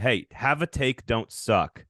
hey, have a take, don't suck.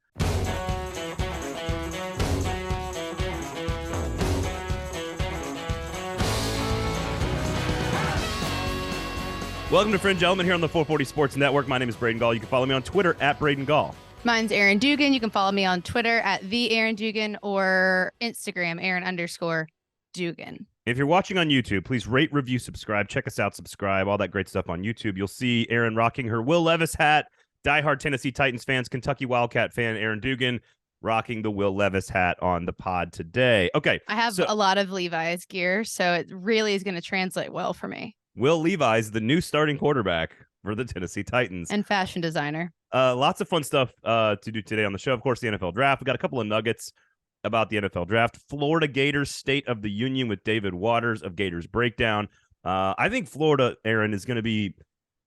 Welcome to Fringe Element here on the 440 Sports Network. My name is Braden Gall. You can follow me on Twitter at Braden Gall. Mine's Aaron Dugan. You can follow me on Twitter at the Aaron Dugan or Instagram Aaron_Dugan. If you're watching on YouTube, please rate, review, subscribe. Check us out, subscribe, all that great stuff on YouTube. You'll see Aaron rocking her Will Levis hat. Diehard Tennessee Titans fans, Kentucky Wildcat fan Aaron Dugan rocking the Will Levis hat on the pod today. Okay. I have a lot of Levi's gear, so it really is going to translate well for me. Will Levis, the new starting quarterback for the Tennessee Titans. And fashion designer. Lots of fun stuff to do today on the show. Of course, the NFL draft. We got a couple of nuggets about the NFL draft. Florida Gators State of the Union with David Waters of Gators Breakdown. I think Florida, Aaron, is going to be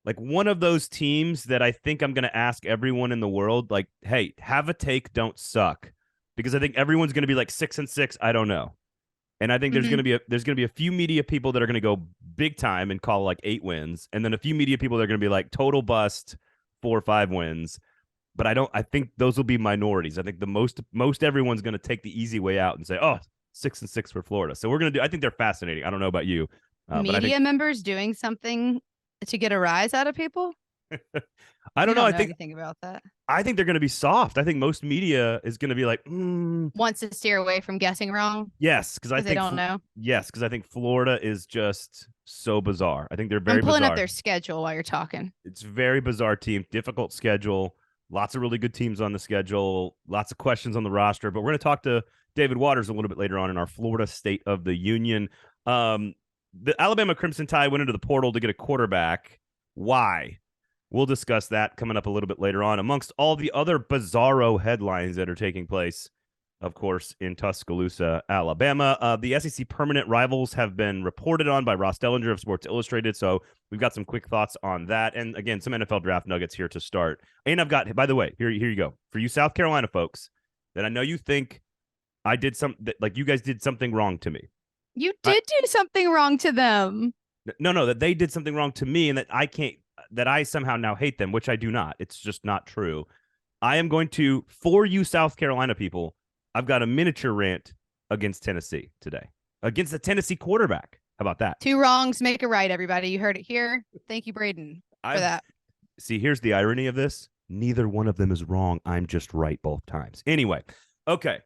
like one of those teams that I think I'm going to ask everyone in the world, like, hey, have a take, don't suck. Because I think everyone's going to be like 6-6. I don't know. And I think there's going to be a few media people that are going to go big time and call like 8 wins, and then a few media people that are going to be like total bust 4 or 5 wins. But I think those will be minorities. I think the most everyone's going to take the easy way out and say, oh, 6-6 for Florida. So we're going to do. I think they're fascinating. I don't know about you. Media members doing something to get a rise out of people. I don't know. I think anything about that. I think they're going to be soft. I think most media is going to be like wants to steer away from guessing wrong. Yes, because I think they don't know. Yes, because I think Florida is just so bizarre. I think they're very. I'm pulling bizarre. up their schedule while you're talking. It's a very bizarre team, difficult schedule, lots of really good teams on the schedule, lots of questions on the roster. But we're going to talk to David Waters a little bit later on in our Florida State of the Union. The Alabama Crimson Tide went into the portal to get a quarterback. Why? We'll discuss that coming up a little bit later on, amongst all the other bizarro headlines that are taking place, of course, in Tuscaloosa, Alabama. The SEC permanent rivals have been reported on by Ross Dellinger of Sports Illustrated, so we've got some quick thoughts on that. And, again, some NFL draft nuggets here to start. And I've got, by the way, here you go. For you South Carolina folks, that I know you think I did like you guys did something wrong to me. You did do something wrong to them. No, that they did something wrong to me and that I somehow now hate them, which I do not. It's just not true. I am going to, for you South Carolina people, I've got a miniature rant against Tennessee today, against the Tennessee quarterback. How about that? 2 wrongs make a right, everybody. You heard it here. Thank you, Braden, for that. See, here's the irony of this. Neither one of them is wrong. I'm just right both times. Anyway, okay.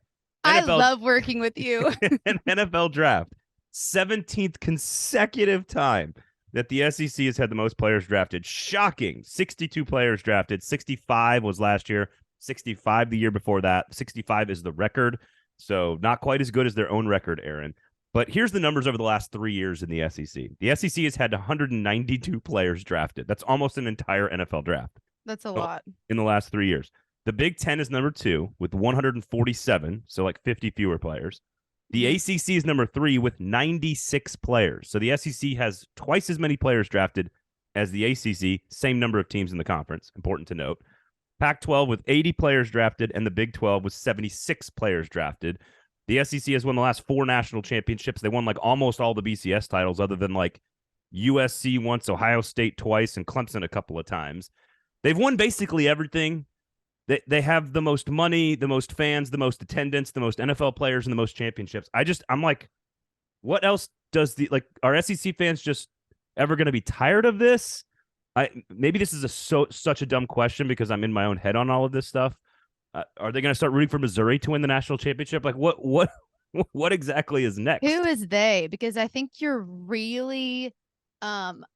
I love working with you. An NFL draft. 17th consecutive time that the SEC has had the most players drafted. Shocking. 62 players drafted. 65 was last year. 65 the year before that. 65 is the record. So not quite as good as their own record, Aaron. But here's the numbers over the last 3 years in the SEC. The SEC has had 192 players drafted. That's almost an entire NFL draft. That's a lot. In the last 3 years. The Big Ten is number 2 with 147, so like 50 fewer players. The ACC is number 3 with 96 players. So the SEC has twice as many players drafted as the ACC, same number of teams in the conference, important to note. Pac-12 with 80 players drafted, and the Big 12 with 76 players drafted. The SEC has won the last 4 national championships. They won like almost all the BCS titles other than like USC once, Ohio State twice, and Clemson a couple of times. They've won basically everything. They have the most money, the most fans, the most attendance, the most NFL players, and the most championships. I'm like, what else does are SEC fans just ever going to be tired of this? Maybe this is such a dumb question because I'm in my own head on all of this stuff. Are they going to start rooting for Missouri to win the national championship? Like what exactly is next? Who is they? Because I think you're really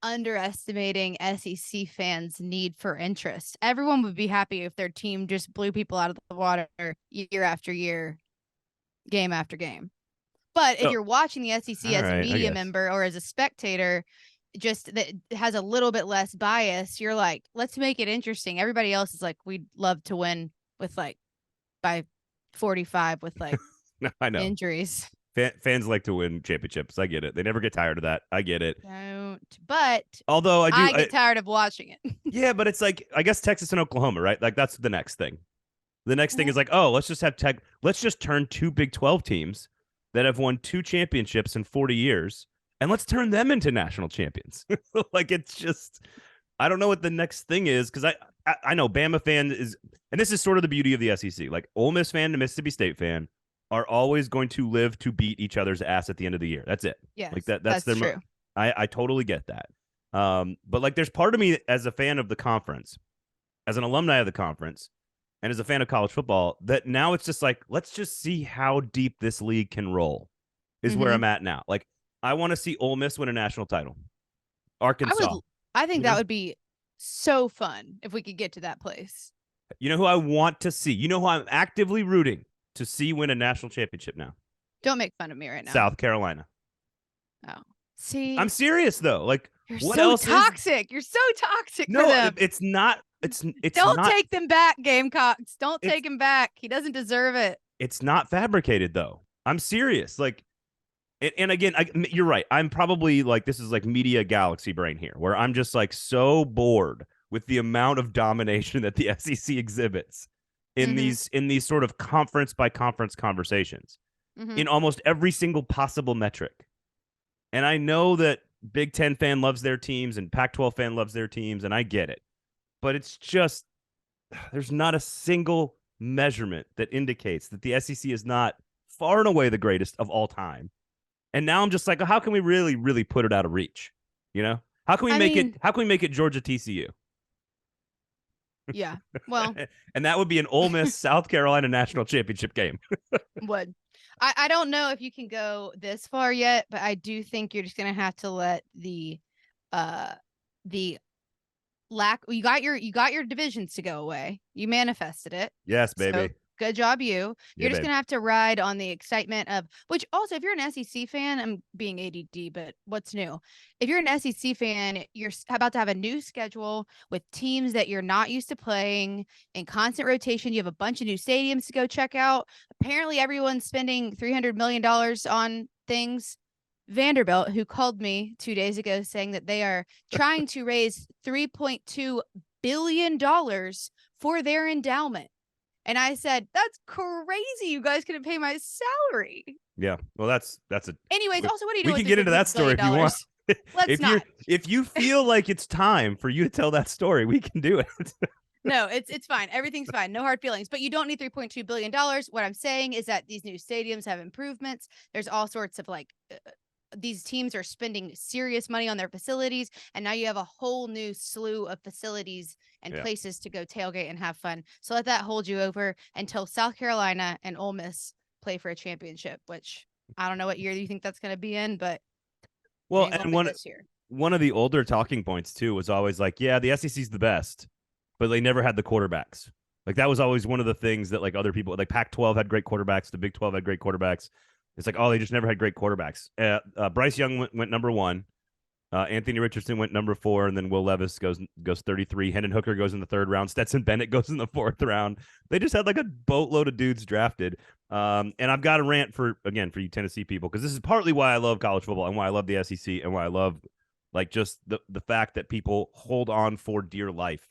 underestimating SEC fans' need for interest. Everyone would be happy if their team just blew people out of the water year after year, game after game. But if you're watching the SEC as a media member or as a spectator, just that has a little bit less bias, you're like, let's make it interesting. Everybody else is like, we'd love to win with like by 45 with like I know injuries. Fans like to win championships. I get it. They never get tired of that. I get it. Don't. But although I get tired of watching it. Yeah, but it's like, I guess Texas and Oklahoma, right? Like that's the next thing. The next thing is like, oh, let's just turn 2 Big 12 teams that have won 2 championships in 40 years, and let's turn them into national champions. Like, it's just, I don't know what the next thing is, because I know Bama fan is, and this is sort of the beauty of the SEC. Like Ole Miss fan to Mississippi State fan are always going to live to beat each other's ass at the end of the year. That's it. Yes, like that's that's their. true. I totally get that. But like, there's part of me as a fan of the conference, as an alumni of the conference, and as a fan of college football, that now it's just like, let's just see how deep this league can roll. Is where I'm at now. Like, I want to see Ole Miss win a national title. Arkansas. I think that would be so fun if we could get to that place. You know who I want to see? You know who I'm actively rooting to see win a national championship now? Don't make fun of me right now. South Carolina. Oh, see, I'm serious though. Like, you're what so else toxic. You're so toxic. No, for them. it's not. It's Don't not, take them back, Gamecocks. Don't take him back. He doesn't deserve it. It's not fabricated though. I'm serious. Like, and again, you're right. I'm probably like, this is like media galaxy brain here, where I'm just like so bored with the amount of domination that the SEC exhibits in these sort of conference by conference conversations in almost every single possible metric. And I know that Big Ten fan loves their teams and Pac-12 fan loves their teams, and I get it. But it's just, there's not a single measurement that indicates that the SEC is not far and away the greatest of all time. And now I'm just like, how can we really, really put it out of reach? You know, how can we make it Georgia TCU? Yeah, well, and that would be an Ole Miss South Carolina national championship game. would. I don't know if you can go this far yet, but I do think you're just gonna have to let the lack. You got your divisions to go away. You manifested it. Yes, baby. So, good job, you. You're just babe. gonna have to ride on the excitement of, which also, if you're an SEC fan, I'm being ADD, but what's new? If you're an SEC fan, you're about to have a new schedule with teams that you're not used to playing in constant rotation. You have a bunch of new stadiums to go check out. Apparently, everyone's spending $300 million on things. Vanderbilt, who called me 2 days ago saying that they are trying to raise $3.2 billion for their endowment. And I said, that's crazy. You guys couldn't pay my salary. Yeah. Well, that's a. Anyways, also, what are you doing? We can get into that story if you want. Let's not. If you feel like it's time for you to tell that story, we can do it. No, it's fine. Everything's fine. No hard feelings. But you don't need $3.2 billion. What I'm saying is that these new stadiums have improvements. There's all sorts of these teams are spending serious money on their facilities, and now you have a whole new slew of facilities and places to go tailgate and have fun. So let that hold you over until South Carolina and Ole Miss play for a championship, which I don't know what year you think that's going to be in, but well, and one of the older talking points too was always like, yeah, the SEC's the best, but they never had the quarterbacks. Like, that was always one of the things that, like, other people, like Pac-12 had great quarterbacks, the Big 12 had great quarterbacks. It's like, oh, they just never had great quarterbacks. Bryce Young went number 1. Anthony Richardson went number 4, and then Will Levis goes 33. Hendon Hooker goes in the 3rd round. Stetson Bennett goes in the 4th round. They just had like a boatload of dudes drafted. And I've got a rant for you Tennessee people, because this is partly why I love college football and why I love the SEC and why I love like just the fact that people hold on for dear life.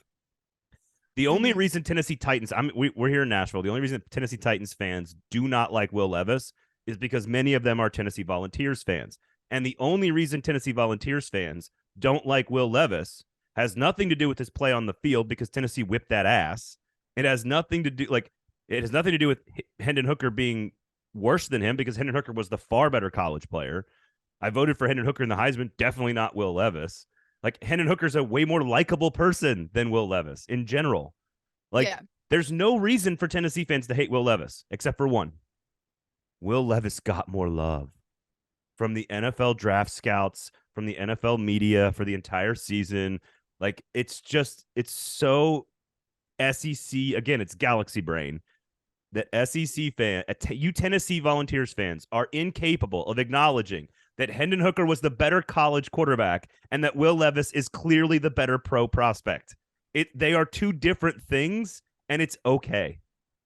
The only reason Tennessee Titans, we're here in Nashville. The only reason Tennessee Titans fans do not like Will Levis is because many of them are Tennessee Volunteers fans. And the only reason Tennessee Volunteers fans don't like Will Levis has nothing to do with his play on the field, because Tennessee whipped that ass. It has nothing to do with Hendon Hooker being worse than him, because Hendon Hooker was the far better college player. I voted for Hendon Hooker in the Heisman, definitely not Will Levis. Like, Hendon Hooker's a way more likable person than Will Levis in general. Like, there's no reason for Tennessee fans to hate Will Levis, except for one. Will Levis got more love from the NFL draft scouts, from the NFL media for the entire season. Like, it's so SEC. Again, it's galaxy brain. That SEC you Tennessee Volunteers fans are incapable of acknowledging that Hendon Hooker was the better college quarterback and that Will Levis is clearly the better pro prospect. They are two different things, and it's okay.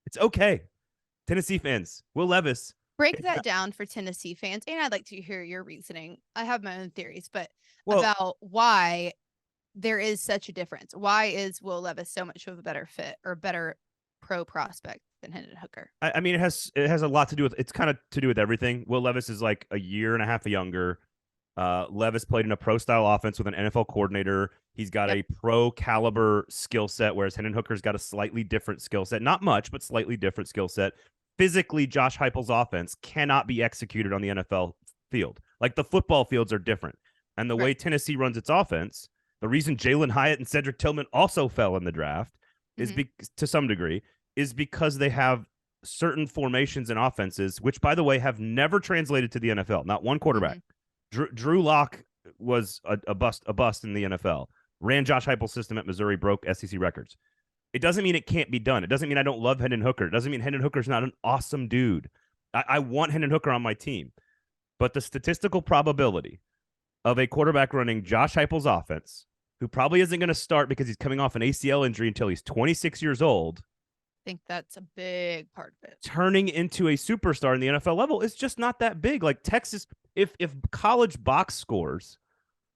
It's okay. Tennessee fans, Will Levis. Break that down for Tennessee fans, and I'd like to hear your reasoning. I have my own theories, but about why there is such a difference. Why is Will Levis so much of a better fit or better pro prospect than Hendon Hooker? I mean, it has a lot to do with, it's kind of to do with everything. Will Levis is like a year and a half younger. Levis played in a pro-style offense with an NFL coordinator. He's got a pro-caliber skill set, whereas Hendon Hooker's got a slightly different skill set. Not much, but slightly different skill set. Physically, Josh Heupel's offense cannot be executed on the NFL field. Like, the football fields are different. And the way Tennessee runs its offense, the reason Jalen Hyatt and Cedric Tillman also fell in the draft is to some degree is because they have certain formations and offenses, which, by the way, have never translated to the NFL. Not one quarterback. Drew Lock was a bust in the NFL. Ran Josh Heupel's system at Missouri, broke SEC records. It doesn't mean it can't be done. It doesn't mean I don't love Hendon Hooker. It doesn't mean Hendon Hooker's not an awesome dude. I want Hendon Hooker on my team. But the statistical probability of a quarterback running Josh Heupel's offense, who probably isn't going to start because he's coming off an ACL injury until he's 26 years old, I think that's a big part of it. Turning into a superstar in the NFL level is just not that big. Like, Texas, if college box scores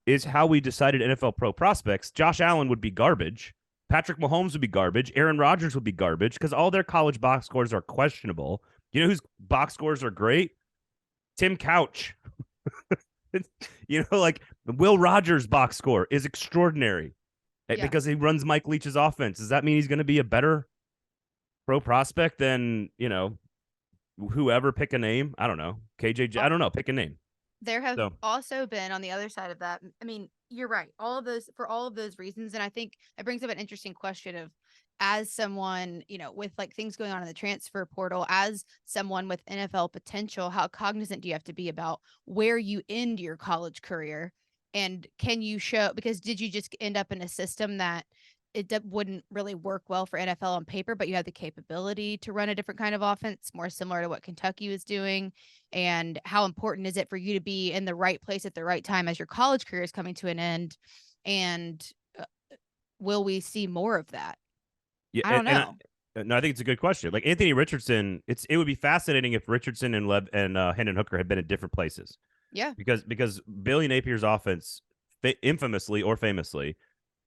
is how we decided NFL pro prospects, Josh Allen would be garbage. Patrick Mahomes would be garbage. Aaron Rodgers would be garbage because all their college box scores are questionable. You know whose box scores are great? Tim Couch. Like, Will Rogers' box score is extraordinary because he runs Mike Leach's offense. Does that mean he's going to be a better pro prospect than, whoever? Pick a name. I don't know. KJ, I don't know. Pick a name. There have also been on the other side of that. I mean, you're right. For all of those reasons. And I think it brings up an interesting question of, as someone, with like things going on in the transfer portal, as someone with NFL potential, how cognizant do you have to be about where you end your college career? And can you show, because did you just end up in a system that wouldn't really work well for NFL on paper, but you have the capability to run a different kind of offense, more similar to what Kentucky was doing? And how important is it for you to be in the right place at the right time as your college career is coming to an end? And will we see more of that? Yeah, I don't know. No, I think it's a good question. Like, Anthony Richardson, it would be fascinating if Richardson and Hendon Hooker had been at different places. Yeah, because Billy Napier's offense, infamously or famously,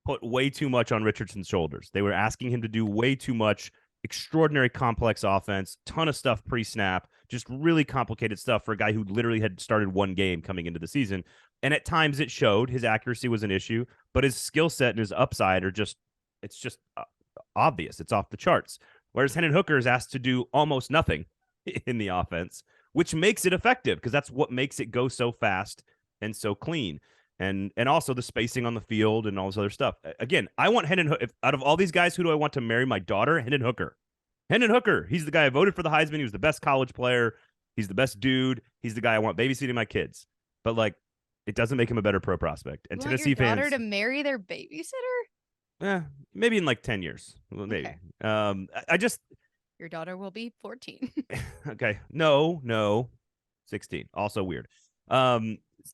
put way too much on Richardson's shoulders. They were asking him to do way too much, extraordinary complex offense, ton of stuff pre-snap, just really complicated stuff for a guy who literally had started one game coming into the season. And at times it showed. His accuracy was an issue, but his skill set and his upside are just obvious. It's off the charts. Whereas Hendon Hooker is asked to do almost nothing in the offense, which makes it effective because that's what makes it go so fast and so clean. And also the spacing on the field and all this other stuff. Again, I want Hendon Hooker. Out of all these guys, who do I want to marry my daughter? Hendon Hooker. Hendon Hooker. He's the guy I voted for the Heisman. He was the best college player. He's the best dude. He's the guy I want babysitting my kids. But, like, it doesn't make him a better pro prospect. And Tennessee fans, your daughter to marry their babysitter? Maybe in like 10 years. Maybe. Okay. I just. Your daughter will be 14. Okay. No. 16. Also weird.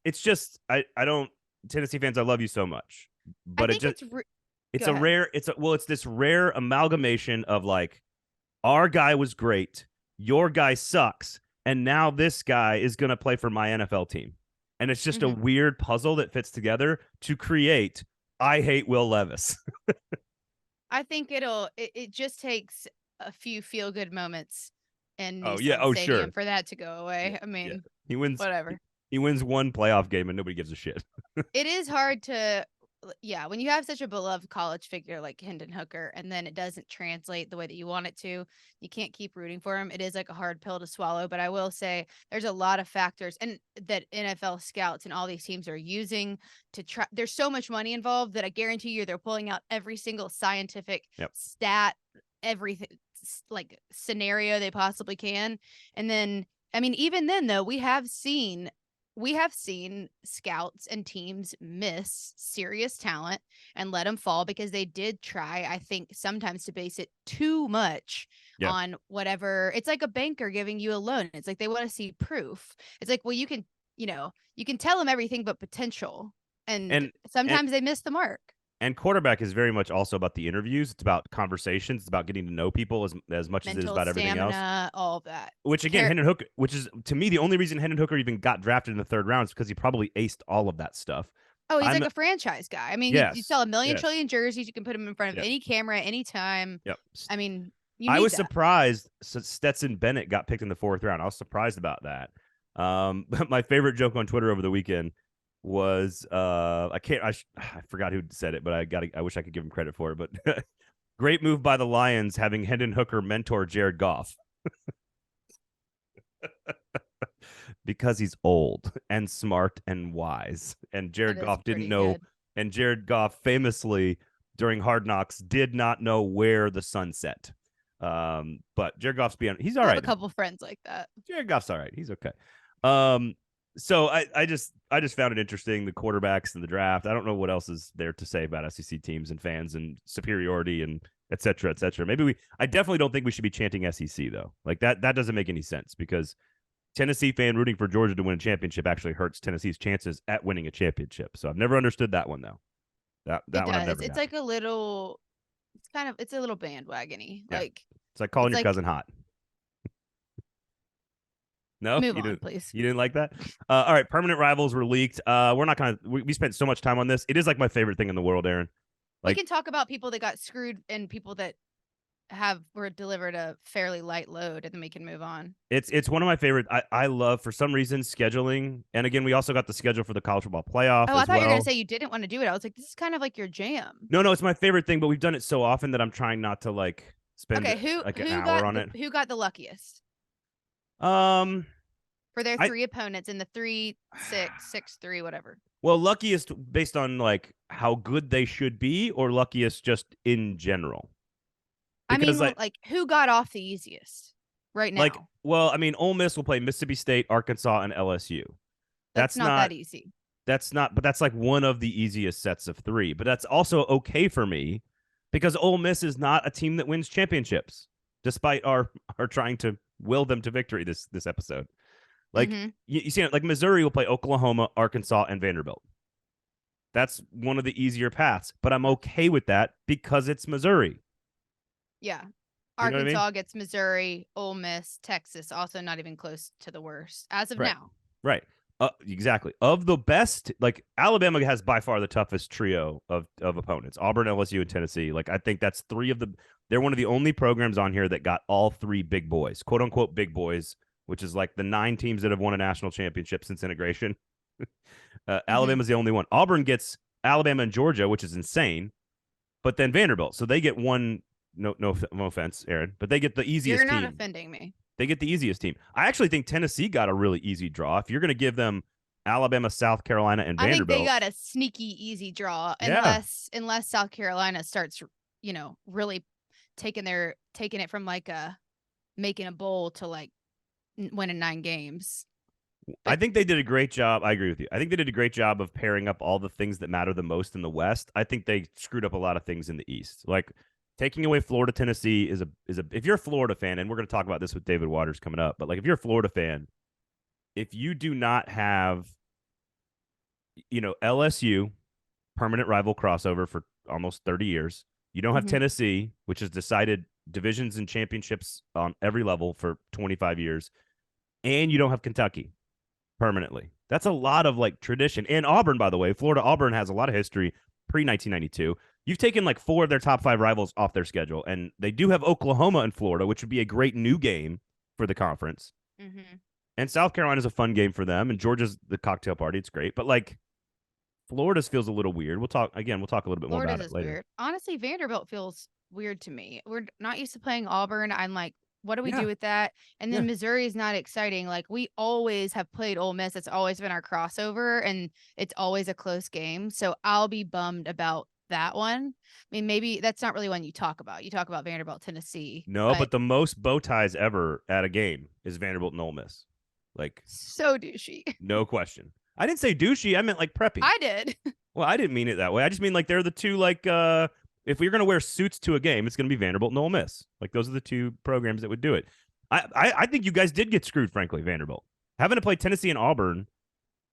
It's just I don't. Tennessee fans, I love you so much, but it's this rare amalgamation of, like, our guy was great, your guy sucks, and now this guy is going to play for my NFL team. And it's just a weird puzzle that fits together to create I hate Will Levis. I think it just takes a few feel good moments and sure, for that to go away. I mean, he wins whatever. He wins one playoff game and nobody gives a shit. It is hard to, when you have such a beloved college figure like Hendon Hooker and then it doesn't translate the way that you want it to, you can't keep rooting for him. It is like a hard pill to swallow, but I will say there's a lot of factors and that NFL scouts and all these teams are using to try. There's so much money involved that I guarantee you they're pulling out every single scientific stat, everything, like, scenario they possibly can. And then, I mean, even then though, we have seen scouts and teams miss serious talent and let them fall because they did try, I think, sometimes to base it too much on whatever. It's like a banker giving you a loan. It's like they want to see proof. It's like, well, you can tell them everything but potential. And sometimes they miss the mark. And quarterback is very much also about the interviews. It's about conversations. It's about getting to know people as much as it is about everything else. All of that. Which, again, Hendon Hooker, which is, to me, the only reason Hendon Hooker even got drafted in the third round is because he probably aced all of that stuff. Oh, he's like a franchise guy. I mean, you sell a million trillion jerseys. You can put him in front of any camera, anytime. Yep. I mean, I was surprised Stetson Bennett got picked in the fourth round. I was surprised about that. My favorite joke on Twitter over the weekend was I forgot who said it, but I wish I could give him credit for it. But great move by the Lions having Hendon Hooker mentor Jared Goff. Because he's old and smart and wise. And Jared Goff didn't know. Good. And Jared Goff famously during Hard Knocks did not know where the sun set. But Jared Goff's he's all right. I have a couple friends like that. Jared Goff's all right. He's okay. So I just found it interesting, the quarterbacks and the draft. I don't know what else is there to say about SEC teams and fans and superiority and et cetera, et cetera. I definitely don't think we should be chanting SEC though. Like that doesn't make any sense because Tennessee fan rooting for Georgia to win a championship actually hurts Tennessee's chances at winning a championship. So I've never understood that one though. That one I've never. It's like a little. It's a little bandwagony. Yeah. Like it's like calling your cousin hot. No, move on, please. You didn't like that? All right, permanent rivals were leaked. We're not gonna. We spent so much time on this. It is like my favorite thing in the world, Aaron. Like, we can talk about people that got screwed and people that were delivered a fairly light load, and then we can move on. It's one of my favorite. I love, for some reason, scheduling. And again, we also got the schedule for the college football playoff. Oh, I thought you were gonna say you didn't want to do it. I was like, this is kind of like your jam. No, it's my favorite thing, but we've done it so often that I'm trying not to like spend an hour on it. Who got the luckiest? For their three opponents in the 3-6, 6-3, whatever. Well, luckiest based on like how good they should be, or luckiest just in general. Because, like who got off the easiest right now? Ole Miss will play Mississippi State, Arkansas, and LSU. That's not that easy. But that's like one of the easiest sets of three. But that's also okay for me because Ole Miss is not a team that wins championships, despite our trying to will them to victory this episode. Like you see it, like Missouri will play Oklahoma, Arkansas, and Vanderbilt. That's one of the easier paths, but I'm okay with that because it's Missouri. Yeah. Arkansas gets Missouri, Ole Miss, Texas, also not even close to the worst as of now. Right. Exactly. Of the best, like Alabama has by far the toughest trio of opponents. Auburn, LSU, and Tennessee. Like I think that's they're one of the only programs on here that got all three big boys, quote unquote big boys, which is like the 9 teams that have won a national championship since integration. Alabama's the only one. Auburn gets Alabama and Georgia, which is insane, but then Vanderbilt. So they get one. No offense, Aaron, but they get the easiest team. You're not offending me. They get the easiest team. I actually think Tennessee got a really easy draw. If you're going to give them Alabama, South Carolina, and Vanderbilt, I think they got a sneaky easy draw unless South Carolina starts, really taking it from like making a bowl to like winning 9 games. I think they did a great job. I agree with you. I think they did a great job of pairing up all the things that matter the most in the West. I think they screwed up a lot of things in the East. Like taking away Florida, Tennessee is a if you're a Florida fan, and we're going to talk about this with David Waters coming up, but like if you're a Florida fan, if you do not have, LSU, permanent rival crossover for almost 30 years, you don't have Tennessee, which has decided divisions and championships on every level for 25 years, and you don't have Kentucky permanently. That's a lot of like tradition. And Auburn, by the way, Florida Auburn has a lot of history pre-1992. You've taken like 4 of their top 5 rivals off their schedule, and they do have Oklahoma and Florida, which would be a great new game for the conference. And South Carolina's a fun game for them, and Georgia's the cocktail party. It's great, but like Florida's feels a little weird. We'll talk a little bit more about it later. Weird. Honestly, Vanderbilt feels weird to me. We're not used to playing Auburn. I'm like, what do we do with that? And then Missouri is not exciting. Like we always have played Ole Miss. It's always been our crossover, and it's always a close game. So I'll be bummed about that one. I mean, maybe that's not really one you talk about. You talk about Vanderbilt, Tennessee. No, but the most bow ties ever at a game is Vanderbilt and Ole Miss. Like so douchey. No question. I didn't say douchey. I meant like preppy. I did. Well, I didn't mean it that way. I just mean like they're the two like if we're gonna wear suits to a game, it's gonna be Vanderbilt and Ole Miss. Like those are the two programs that would do it. I think you guys did get screwed, frankly, Vanderbilt. Having to play Tennessee and Auburn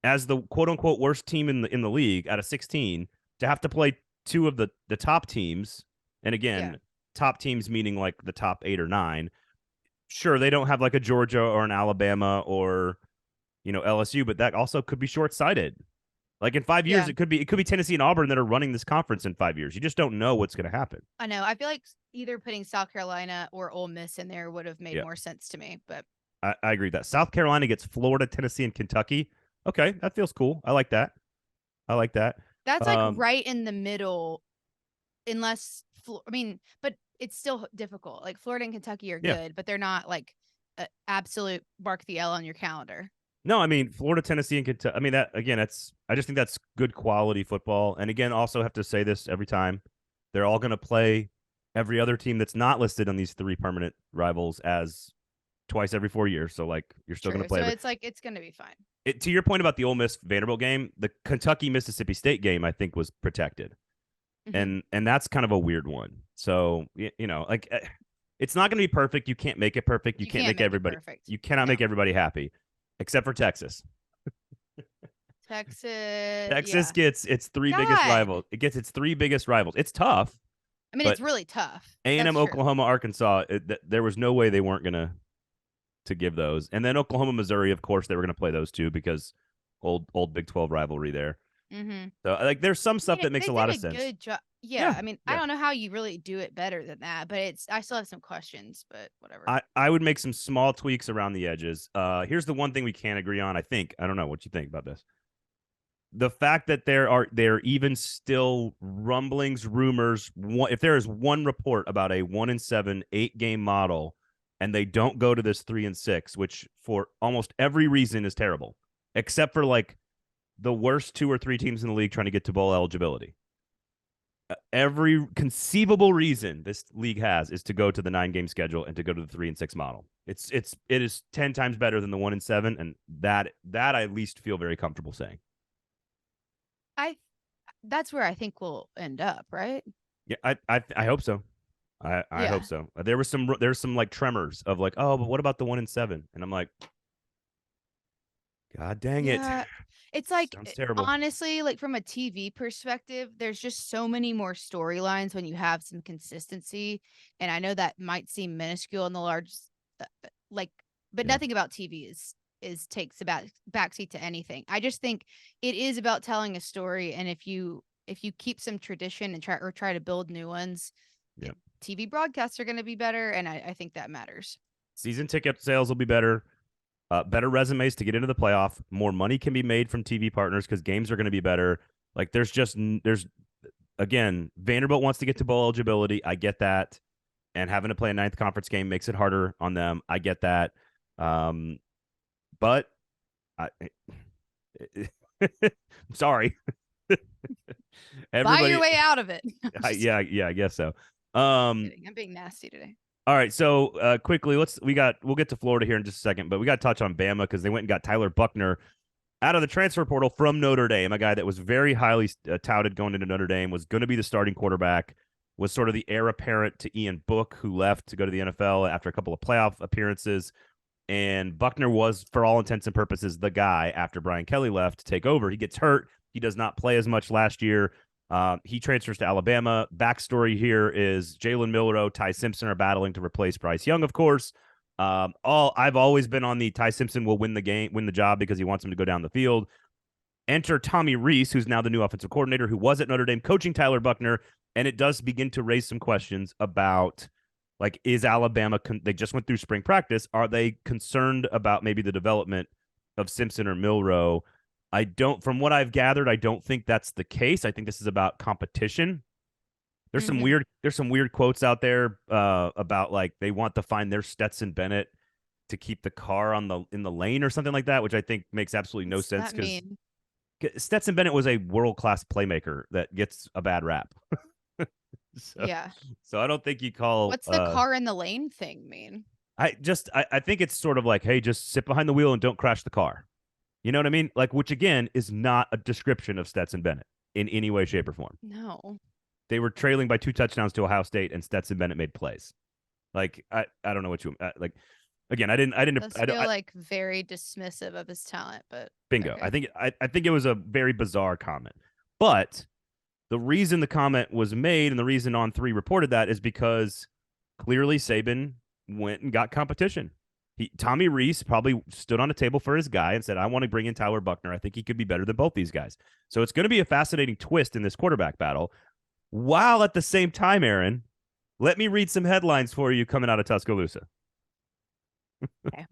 as the quote unquote worst team in the league out of 16, to have to play 2 of the top teams, and again, top teams meaning like the top 8 or 9. Sure, they don't have like a Georgia or an Alabama or LSU, but that also could be short-sighted. Like in 5 years, it could be Tennessee and Auburn that are running this conference in 5 years. You just don't know what's going to happen. I know. I feel like either putting South Carolina or Ole Miss in there would have made more sense to me. But I agree with that. South Carolina gets Florida, Tennessee, and Kentucky. Okay, that feels cool. I like that. I like that. That's like right in the middle, unless I mean, but it's still difficult. Like Florida and Kentucky are good, but they're not like absolute mark the L on your calendar. No, I mean Florida, Tennessee, and Kentucky. I mean that again. I just think that's good quality football. And again, also have to say this every time: they're all going to play every other team that's not listed on these 3 permanent rivals as twice every 4 years. So like you're still going to play. So it's like it's going to be fine. To your point about the Ole Miss Vanderbilt game, the Kentucky Mississippi State game I think was protected, and that's kind of a weird one. So like it's not going to be perfect. You can't make it perfect. You can't make everybody. You cannot make everybody happy, except for Texas. Texas gets its 3 biggest rivals. It gets its 3 biggest rivals. It's tough. I mean, it's really tough. A&M, Oklahoma, Arkansas. There was no way they weren't gonna to give those. And then Oklahoma, Missouri, of course, they were gonna play those two because old Big 12 rivalry there. So like, there's some stuff that makes a lot of sense. Good job. Yeah, I mean, I don't know how you really do it better than that, but I still have some questions, but whatever. I would make some small tweaks around the edges. Here's the one thing we can't agree on. I don't know what you think about this. The fact that there are even still rumblings, rumors. If there is one report about a 1-7 8-game model, and they don't go to this 3-6, which for almost every reason is terrible, except for like the worst 2 or 3 teams in the league trying to get to bowl eligibility. Every conceivable reason this league has is to go to the 9-game schedule and to go to the 3-6 model. It is 10 times better than the 1-7, and that I at least feel very comfortable saying. That's where I think we'll end up, right? Yeah, I hope so. I hope so. There's some like tremors of like, oh, but what about the 1-7? And I'm like, God dang it. It's like, sounds terrible. Honestly, like from a TV perspective, there's just so many more storylines when you have some consistency. And I know that might seem minuscule in the large, but nothing about TV takes a backseat to anything. I just think it is about telling a story. And if you keep some tradition and try to build new ones, TV broadcasts are going to be better. And I think that matters. Season ticket sales will be better. Better resumes to get into the playoff. More money can be made from TV partners because games are going to be better. Like there's again, Vanderbilt wants to get to bowl eligibility. I get that. And having to play a 9th conference game makes it harder on them. I get that. But I'm sorry. Buy your way out of it. I guess so. I'm being nasty today. All right, so quickly, we'll get to Florida here in just a second, but we got to touch on Bama because they went and got Tyler Buckner out of the transfer portal from Notre Dame, a guy that was very highly touted going into Notre Dame, was going to be the starting quarterback, was sort of the heir apparent to Ian Book, who left to go to the NFL after a couple of playoff appearances. And Buckner was, for all intents and purposes, the guy after Brian Kelly left to take over. He gets hurt. He does not play as much last year. He transfers to Alabama. Backstory here is Jalen Milroe, Ty Simpson are battling to replace Bryce Young, of course. I've always been on the Ty Simpson will win the job because he wants him to go down the field. Enter Tommy Rees, who's now the new offensive coordinator, who was at Notre Dame coaching Tyler Buckner, and it does begin to raise some questions about, like, is Alabama, they just went through spring practice, are they concerned about maybe the development of Simpson or Milroe? From what I've gathered, I don't think that's the case. I think this is about competition. There's some weird quotes out there about like they want to find their Stetson Bennett to keep the car in the lane or something like that, which I think makes absolutely no sense because Stetson Bennett was a world-class playmaker that gets a bad rap. So I don't think you call what's the car in the lane thing mean? I think it's sort of like, hey, just sit behind the wheel and don't crash the car. You know what I mean? Like, which again is not a description of Stetson Bennett in any way, shape, or form. No. They were trailing by 2 touchdowns to Ohio State, and Stetson Bennett made plays. Like, I don't know what you like. Again, I feel like very dismissive of his talent, but bingo. Okay. I think it was a very bizarre comment, but the reason the comment was made and the reason On3 reported that is because clearly Saban went and got competition. Tommy Rees probably stood on a table for his guy and said, I want to bring in Tyler Buckner. I think he could be better than both these guys. So it's going to be a fascinating twist in this quarterback battle. While at the same time, Aaron, let me read some headlines for you coming out of Tuscaloosa. Okay.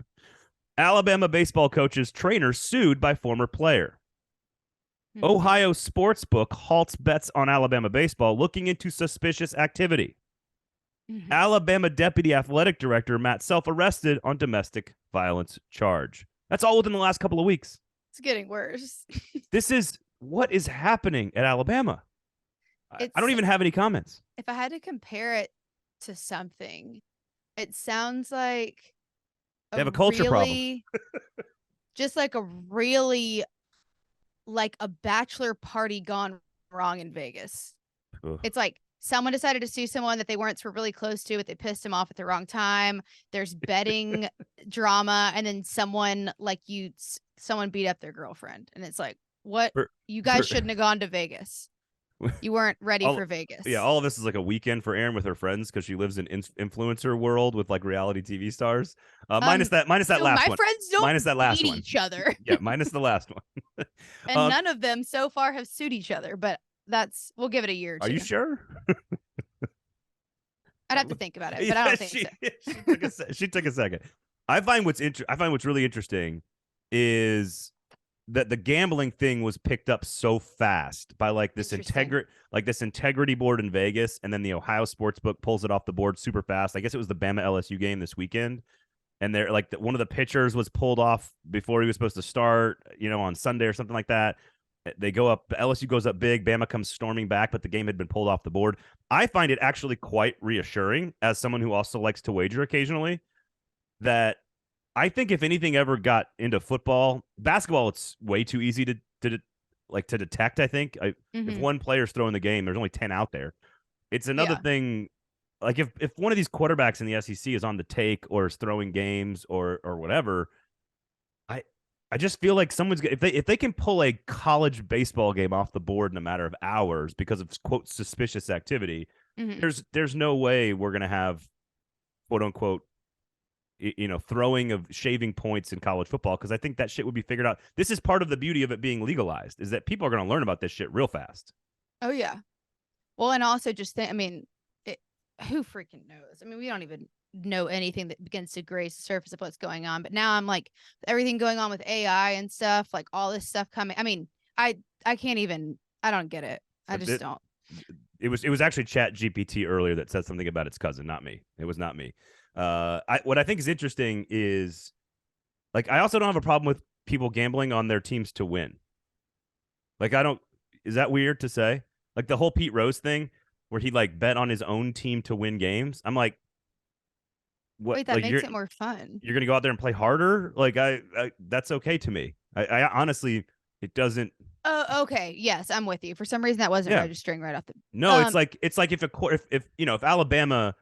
Alabama baseball coach's trainer sued by former player. Ohio Sportsbook halts bets on Alabama baseball, looking into suspicious activity. Alabama Deputy Athletic Director Matt Self arrested on domestic violence charge. That's all within the last couple of weeks. It's getting worse. This is what is happening at Alabama. I don't even have any comments. If I had to compare it to something, it sounds like they have a culture problem. Just like a bachelor party gone wrong in Vegas. Ugh. It's like someone decided to sue someone that they weren't really close to, but they pissed him off at the wrong time. There's betting drama, and then someone beat up their girlfriend, and it's like, what? You guys shouldn't have gone to Vegas. You weren't ready for Vegas. Yeah, all of this is like a weekend for Erin with her friends because she lives in influencer world with like reality TV stars. Minus that last one. My friends don't minus that last one. each other. Yeah, minus the last one. And none of them so far have sued each other, but we'll give it a year or two. Are you sure? I'd have to think about it, but I don't think so. She took a second. I find what's really interesting is that the gambling thing was picked up so fast by like this integrity board in Vegas, and then the Ohio Sportsbook pulls it off the board super fast. I guess it was the Bama LSU game this weekend, and they're like one of the pitchers was pulled off before he was supposed to start, on Sunday or something like that. They go up, LSU goes up big, Bama comes storming back, but the game had been pulled off the board. I find it actually quite reassuring as someone who also likes to wager occasionally that I think if anything ever got into basketball, it's way too easy to detect. I think if one player's throwing the game, there's only 10 out there. It's another thing. Like if one of these quarterbacks in the SEC is on the take or is throwing games or whatever, I just feel like if they can pull a college baseball game off the board in a matter of hours because of quote suspicious activity, there's no way we're gonna have quote unquote throwing of shaving points in college football, because I think that shit would be figured out. This is part of the beauty of it being legalized, is that people are going to learn about this shit real fast. Oh, yeah. Well, and also just think, who freaking knows? We don't even know anything that begins to graze the surface of what's going on. But now I'm like, everything going on with AI and stuff, like all this stuff coming. I can't even, I don't get it. I just don't. It was actually Chat GPT earlier that said something about its cousin, not me. It was not me. What I think is interesting is, like, I also don't have a problem with people gambling on their teams to win. Like, is that weird to say? Like the whole Pete Rose thing where he like bet on his own team to win games. I'm like, what? Wait, that makes it more fun. You're going to go out there and play harder? Like that's okay to me. I honestly, it doesn't. Oh, okay. Yes, I'm with you. For some reason that wasn't registering right off the. No, it's like if Alabama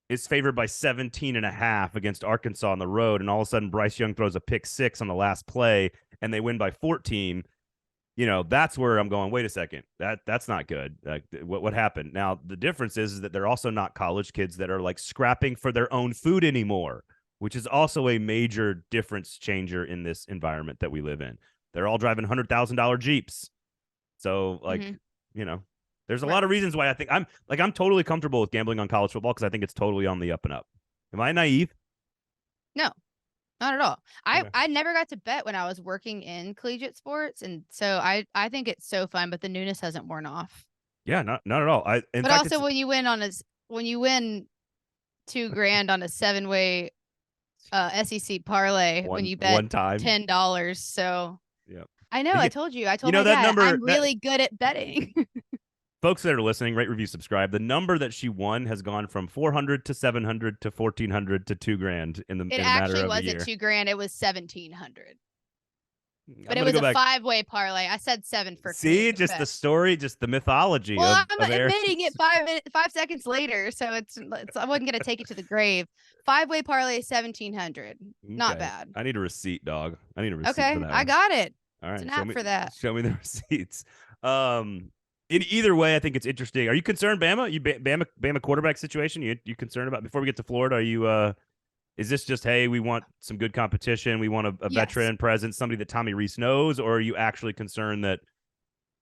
is favored by 17.5 against Arkansas on the road, and all of a sudden Bryce Young throws a pick 6 on the last play and they win by 14, that's where I'm going, wait a second, that's not good. What happened? Now, the difference is that they're also not college kids that are like scrapping for their own food anymore, which is also a major difference changer in this environment that we live in. They're all driving $100,000 Jeeps. So there's a lot of reasons why I think I'm totally comfortable with gambling on college football, because I think it's totally on the up and up. Am I naive? No, not at all. I never got to bet when I was working in collegiate sports, and so I think it's so fun, but the newness hasn't worn off. Yeah, not at all. But also when you win $2,000 on a 7-way SEC parlay, when you bet one time $10, so yeah. I know. I told my dad I'm really good at betting. Folks that are listening, rate, review, subscribe. The number that she won has gone from 400 to 700 to 1,400 to $2,000 in a matter of a year. It actually wasn't $2,000; it was 1,700. But it was a 5-way parlay. I said 7 for. See, just the story, just the mythology. Well, I'm admitting it 5 seconds later, so it's I wasn't gonna take it to the grave. 5-way parlay, 1,700. Not bad. I need a receipt, dog. I need a receipt. Okay, for that I got it. All right, it's an app for that. Show me the receipts. In either way, I think it's interesting. Are you concerned, Bama? Bama quarterback situation? You concerned about, before we get to Florida? Are you? Is this just, hey, we want some good competition, we want a veteran presence, somebody that Tommy Reese knows, or are you actually concerned that,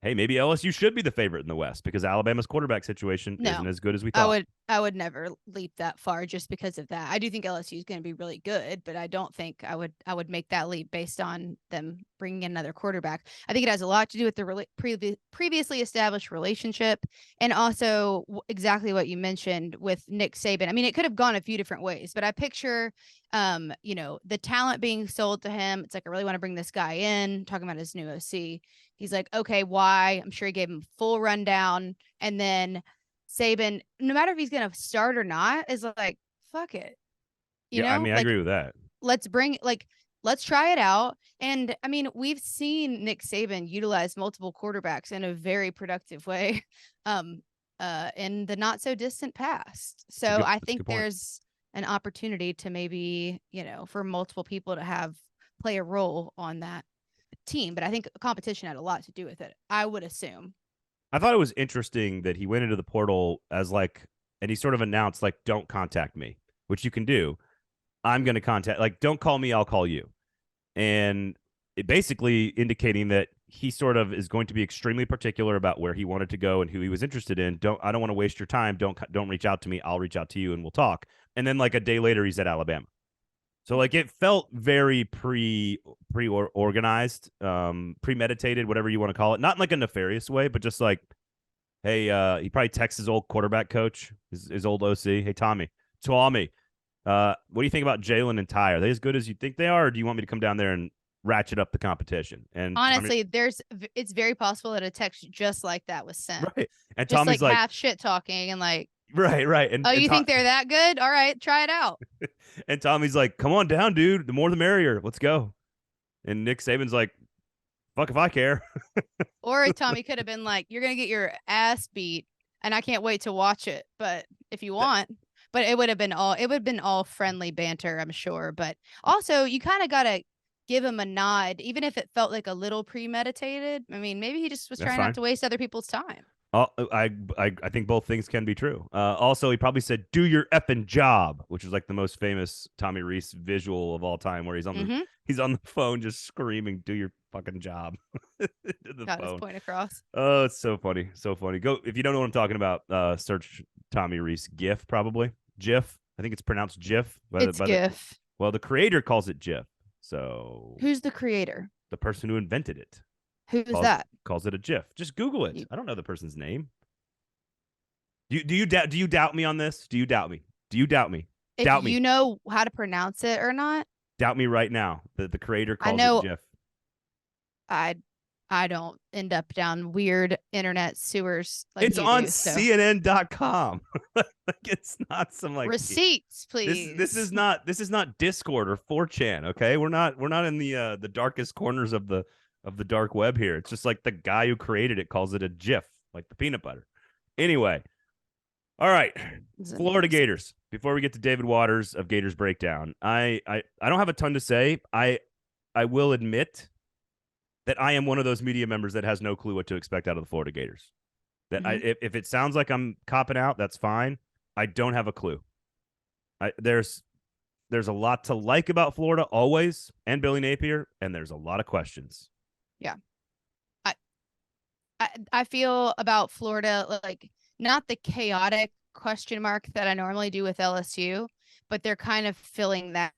hey, maybe LSU should be the favorite in the West because Alabama's quarterback situation isn't as good as we thought? I would never leap that far just because of that. I do think LSU is going to be really good, but I don't think I would make that leap based on them bringing in another quarterback. I think it has a lot to do with the previously established relationship, and also exactly what you mentioned with Nick Saban. I mean, it could have gone a few different ways, but I picture, the talent being sold to him. It's like, I really want to bring this guy in. Talking about his new OC, he's like, okay, why? I'm sure he gave him full rundown, and then Saban, no matter if he's going to start or not, is like, fuck it. I mean, I agree with that. Let's try it out. And I mean, we've seen Nick Saban utilize multiple quarterbacks in a very productive way in the not so distant past. So I think there's an opportunity to maybe, for multiple people to play a role on that team. But I think competition had a lot to do with it, I would assume. I thought it was interesting that he went into the portal and he sort of announced, like, don't contact me, which you can do. I'm going to don't call me, I'll call you. And it basically indicating that he sort of is going to be extremely particular about where he wanted to go and who he was interested in. I don't want to waste your time. Don't reach out to me. I'll reach out to you and we'll talk. And then like a day later, he's at Alabama. So like it felt very organized, premeditated, whatever you want to call it. Not in like a nefarious way, but just like, hey, he probably texts his old quarterback coach, his old OC. Hey, Tommy, what do you think about Jalen and Ty? Are they as good as you think they are, or do you want me to come down there and ratchet up the competition? And honestly, it's very possible that a text just like that was sent. Right. And just Tommy's like half shit talking and like, right. And you think they're that good? All right, try it out. And Tommy's like, come on down, dude. The more the merrier. Let's go. And Nick Saban's like, fuck if I care. Or Tommy could have been like, you're going to get your ass beat and I can't wait to watch it. But if you want, but it would have been all friendly banter, I'm sure. But also you kind of got to give him a nod, even if it felt like a little premeditated. I mean, maybe he just was trying not to waste other people's time. I think both things can be true. Also, he probably said, do your effing job, which is like the most famous Tommy Rees visual of all time, where he's on the phone just screaming, do your fucking job. Got his point across. Oh, it's so funny. So funny. Go, if you don't know what I'm talking about, search Tommy Rees GIF, probably. GIF. I think it's pronounced GIF. It's GIF. Well, the creator calls it GIF. So who's the creator? The person who invented it. Who's that? Calls it a GIF. Just Google it. I don't know the person's name. Do you doubt me on this? Do you doubt me? If doubt me. You know how to pronounce it or not? Doubt me right now. The creator calls it GIF. I don't end up down weird internet sewers. Like it's on CNN.com. Like it's not some like receipts, please. This is not Discord or 4chan. Okay, we're not in the darkest corners of the dark web here. It's just like the guy who created it calls it a GIF, like the peanut butter. Anyway, all right, Florida Gators. Before we get to David Waters of Gators Breakdown, I don't have a ton to say. I will admit that I am one of those media members that has no clue what to expect out of the Florida Gators. That if it sounds like I'm copping out, that's fine. I don't have a clue. There's a lot to like about Florida always, and Billy Napier, and there's a lot of questions. Yeah. I feel about Florida like not the chaotic question mark that I normally do with LSU, but they're kind of filling that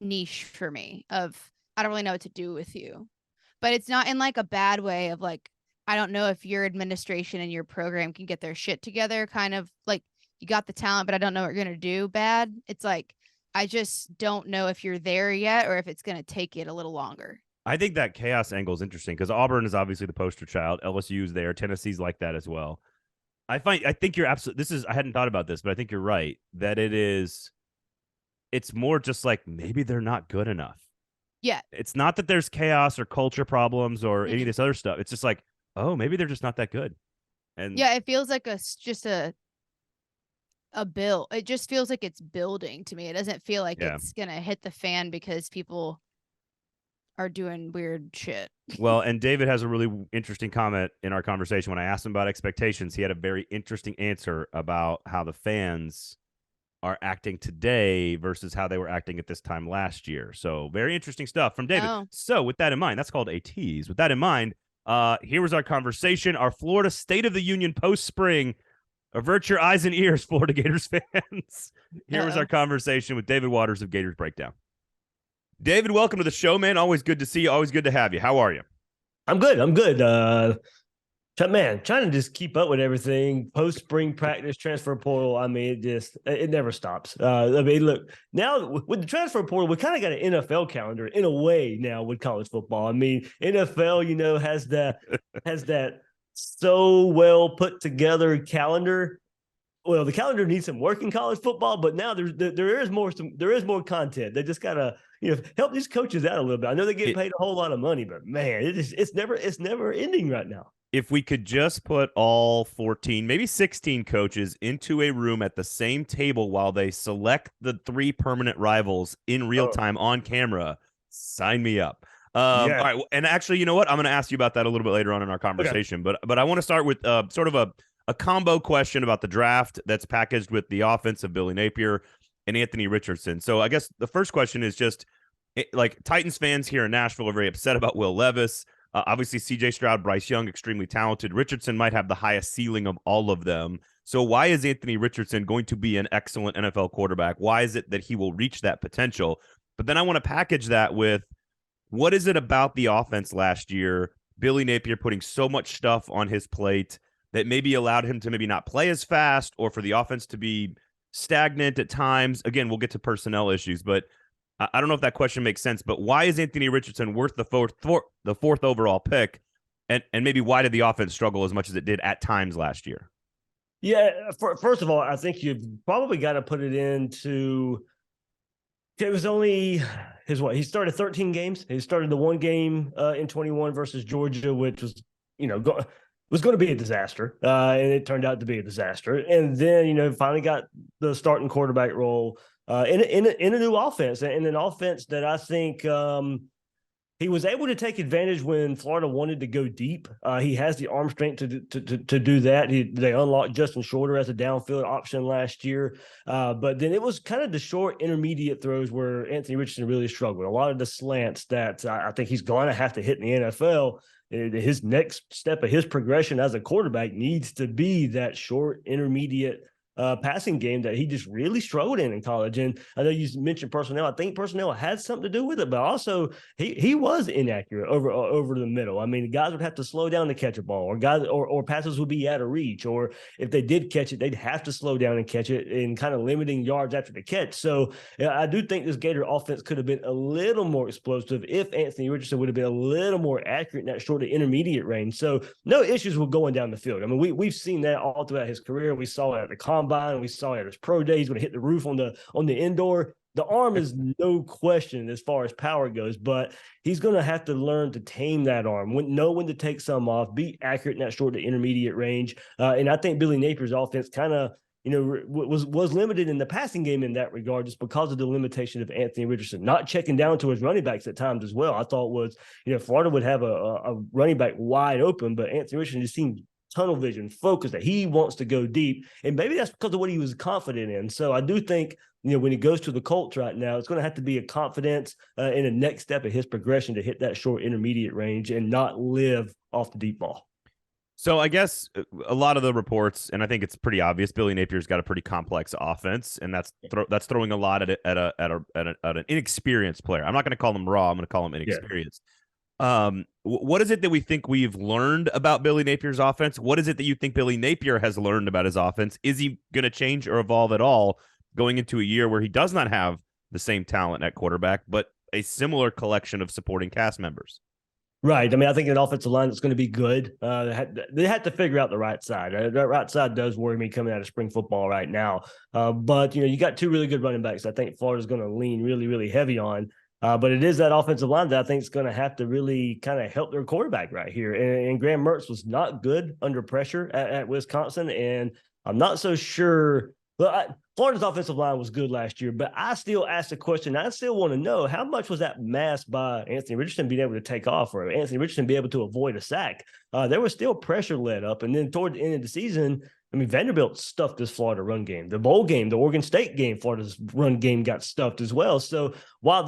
niche for me of I don't really know what to do with you. But it's not in like a bad way of like, I don't know if your administration and your program can get their shit together, kind of like you got the talent, but I don't know what you're going to do bad. It's like, I just don't know if you're there yet or if it's going to take it a little longer. I think that chaos angle is interesting because Auburn is obviously the poster child. LSU's there. Tennessee's like that as well. I think you're absolutely, I hadn't thought about this, but I think you're right that it's more just like maybe they're not good enough. Yeah. It's not that there's chaos or culture problems or any of this other stuff. It's just like, oh, maybe they're just not that good. And yeah, it feels like just a build. It just feels like it's building to me. It doesn't feel like it's going to hit the fan because people are doing weird shit. Well, and David has a really interesting comment in our conversation. When I asked him about expectations, he had a very interesting answer about how the fans are acting today versus how they were acting at this time last year. So very interesting stuff from David. Oh. So with that in mind, that's called a tease. With that in mind, here was our conversation, our Florida State of the Union post-spring. Avert your eyes and ears, Florida Gators fans. Here was Uh-oh. our conversation with David Waters of Gators Breakdown. David, welcome to the show, man. Always good to see you. Always good to have you. How are you? I'm good. I'm good. Man, trying to just keep up with everything. Post spring practice, transfer portal. I mean, it never stops. I mean, look, now with the transfer portal, we kind of got an NFL calendar in a way now with college football. I mean, NFL, has that so well put together calendar. Well, the calendar needs some work in college football, but now there is more content. They just gotta help these coaches out a little bit. I know they get paid a whole lot of money, but man, it's never ending right now. If we could just put all 14, maybe 16 coaches into a room at the same table while they select the 3 permanent rivals in real time on camera, sign me up. All right, and actually, you know what? I'm going to ask you about that a little bit later on in our conversation. Okay. But I want to start with sort of a combo question about the draft that's packaged with the offense of Billy Napier and Anthony Richardson. So I guess the first question is just like Titans fans here in Nashville are very upset about Will Levis. Obviously, C.J. Stroud, Bryce Young, extremely talented. Richardson might have the highest ceiling of all of them. So why is Anthony Richardson going to be an excellent NFL quarterback? Why is it that he will reach that potential? But then I want to package that with what is it about the offense last year, Billy Napier putting so much stuff on his plate that maybe allowed him to maybe not play as fast or for the offense to be stagnant at times? Again, we'll get to personnel issues, but I don't know if that question makes sense, but why is Anthony Richardson worth the fourth overall pick? And maybe why did the offense struggle as much as it did at times last year? Yeah, first of all, I think you've probably got to put it into it was only he started 13 games. He started the one game in 21 versus Georgia, which was, was going to be a disaster. And it turned out to be a disaster. And then, finally got the starting quarterback role in a new offense, and an offense that I think he was able to take advantage when Florida wanted to go deep. He has the arm strength to do that. They unlocked Justin Shorter as a downfield option last year. But then it was kind of the short intermediate throws where Anthony Richardson really struggled. A lot of the slants that I think he's going to have to hit in the NFL. His next step of his progression as a quarterback needs to be that short intermediate passing game that he just really struggled in college. And I know you mentioned personnel. I think personnel had something to do with it, but also he was inaccurate over the middle. I mean, guys would have to slow down to catch a ball, or passes would be out of reach, or if they did catch it, they'd have to slow down and catch it, and kind of limiting yards after the catch. So I do think this Gator offense could have been a little more explosive if Anthony Richardson would have been a little more accurate in that short to intermediate range. So no issues with going down the field. I mean, we've seen that all throughout his career. We saw it at the combine. We saw it at his pro days when he hit the roof on the indoor. The arm is no question as far as power goes, but he's going to have to learn to tame that arm, know when to take some off, be accurate in that short to intermediate range. And I think Billy Napier's offense kind of, was limited in the passing game in that regard, just because of the limitation of Anthony Richardson not checking down to his running backs at times as well. I thought was, Florida would have a running back wide open, but Anthony Richardson just seemed tunnel vision, focused, that he wants to go deep. And maybe that's because of what he was confident in. So I do think, when he goes to the Colts right now, it's going to have to be a confidence in the next step of his progression to hit that short intermediate range and not live off the deep ball. So I guess a lot of the reports, and I think it's pretty obvious, Billy Napier's got a pretty complex offense, and that's throwing a lot at an inexperienced player. I'm not going to call him raw. I'm going to call him inexperienced. Yeah. What is it that we think we've learned about Billy Napier's offense? What is it that you think Billy Napier has learned about his offense? Is he going to change or evolve at all going into a year where he does not have the same talent at quarterback, but a similar collection of supporting cast members? Right. I mean, I think an offensive line that's going to be good. They had to figure out the right side. That right side does worry me coming out of spring football right now. But, you got two really good running backs I think Florida's going to lean really, really heavy on. But it is that offensive line that I think is going to have to really kind of help their quarterback right here. And Graham Mertz was not good under pressure at Wisconsin. And I'm not so sure. Well, Florida's offensive line was good last year, but I still ask the question. I still want to know, how much was that masked by Anthony Richardson being able to take off, or Anthony Richardson be able to avoid a sack? There was still pressure let up. And then toward the end of the season, I mean, Vanderbilt stuffed this Florida run game. The bowl game, the Oregon State game, Florida's run game got stuffed as well. So while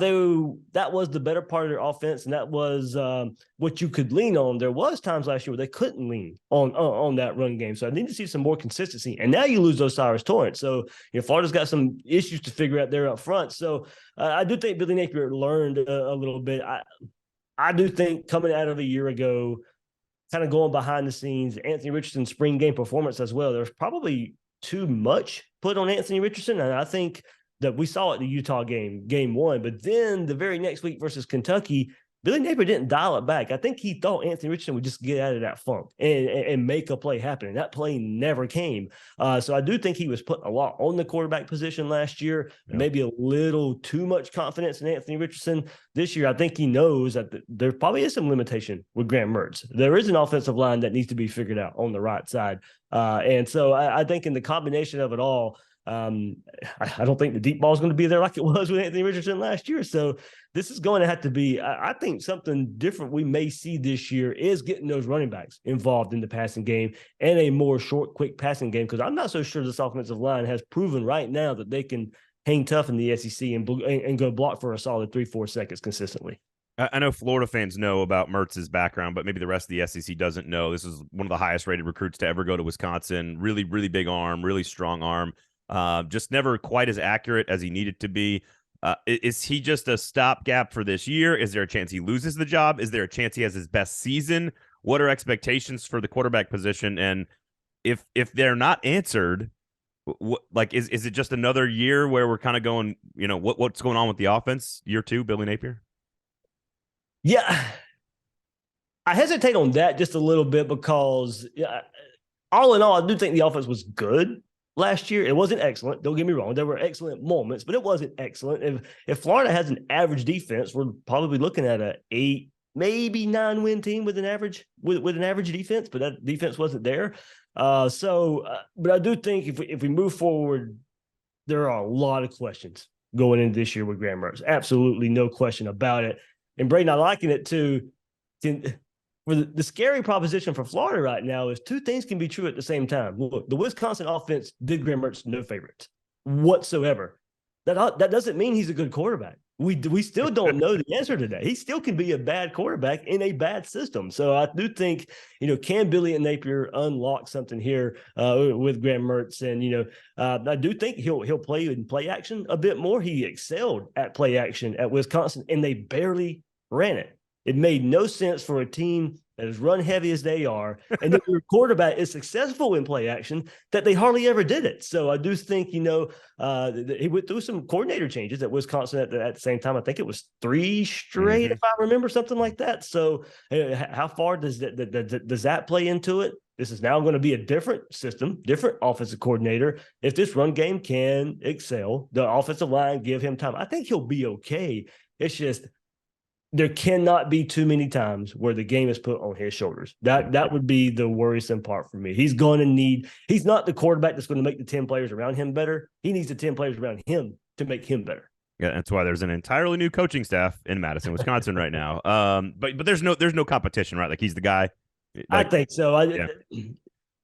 that was the better part of their offense, and that was what you could lean on, there was times last year where they couldn't lean on that run game. So I need to see some more consistency. And now you lose Osiris Torrance. So Florida's got some issues to figure out there up front. So I do think Billy Napier learned a little bit. I do think coming out of a year ago, kind of going behind the scenes, Anthony Richardson's spring game performance as well, there's probably too much put on Anthony Richardson. And I think that we saw it in the Utah game 1, but then the very next week versus Kentucky, Billy Napier didn't dial it back. I think he thought Anthony Richardson would just get out of that funk and make a play happen. And that play never came. So I do think he was putting a lot on the quarterback position last year, maybe a little too much confidence in Anthony Richardson. This year, I think he knows that there probably is some limitation with Graham Mertz. There is an offensive line that needs to be figured out on the right side. And so I think in the combination of it all, I don't think the deep ball is going to be there like it was with Anthony Richardson last year. So this is going to have to be, I think something different we may see this year is getting those running backs involved in the passing game and a more short, quick passing game. Because I'm not so sure this offensive line has proven right now that they can hang tough in the SEC and go block for a solid 3-4 seconds consistently. I know Florida fans know about Mertz's background, but maybe the rest of the SEC doesn't know. This is one of the highest rated recruits to ever go to Wisconsin. Really, really big arm, really strong arm. Just never quite as accurate as he needed to be. Is he just a stopgap for this year? Is there a chance he loses the job? Is there a chance he has his best season? What are expectations for the quarterback position? And if they're not answered, is it just another year where we're kind of going, what's going on with the offense? Year 2, Billy Napier? Yeah, I hesitate on that just a little bit because all in all, I do think the offense was good last year. It wasn't excellent. Don't get me wrong. There were excellent moments, but it wasn't excellent. If Florida has an average defense, we're probably looking at a 8, maybe 9-win team with an average defense, but that defense wasn't there. But I do think if we move forward, there are a lot of questions going into this year with Graham Mertz. Absolutely no question about it. And Braden, I liken it to for the scary proposition for Florida right now is 2 things can be true at the same time. Look, the Wisconsin offense did Graham Mertz no favorites whatsoever. That doesn't mean he's a good quarterback. We still don't know the answer to that. He still can be a bad quarterback in a bad system. So I do think, can Billy and Napier unlock something here with Graham Mertz? And, I do think he'll play in play action a bit more. He excelled at play action at Wisconsin, and they barely ran it. It made no sense for a team that is run heavy as they are, and that your quarterback is successful in play action, that they hardly ever did it. So I do think, he went through some coordinator changes at Wisconsin at the same time. I think it was 3 straight, if I remember, something like that. So how far does that play into it? This is now going to be a different system, different offensive coordinator. If this run game can excel, the offensive line give him time, I think he'll be okay. It's just there cannot be too many times where the game is put on his shoulders. That would be the worrisome part for me. He's not the quarterback that's going to make the 10 players around him better. He needs the 10 players around him to make him better. Yeah, that's why there's an entirely new coaching staff in Madison, Wisconsin right now. But there's no competition, right? Like, he's the guy. I think so.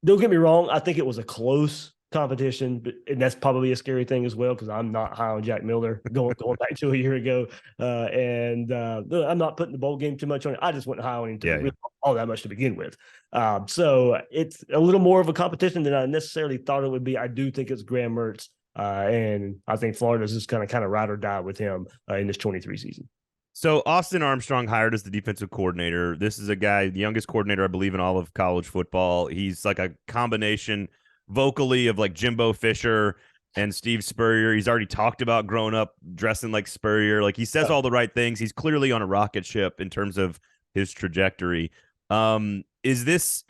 Don't get me wrong. I think it was a close competition, and that's probably a scary thing as well, because I'm not high on Jack Miller going back to a year ago, and I'm not putting the bowl game too much on it. I just went high on him all that much to begin with. So it's a little more of a competition than I necessarily thought it would be. I do think it's Graham Mertz, and I think Florida's just kind of ride or die with him in this 23 season. So Austin Armstrong hired as the defensive coordinator. This is a guy, the youngest coordinator, I believe, in all of college football. He's like a combination vocally of like Jimbo Fisher and Steve Spurrier. He's already talked about growing up dressing like Spurrier. Like, he says all the right things. He's clearly on a rocket ship in terms of his trajectory. Is this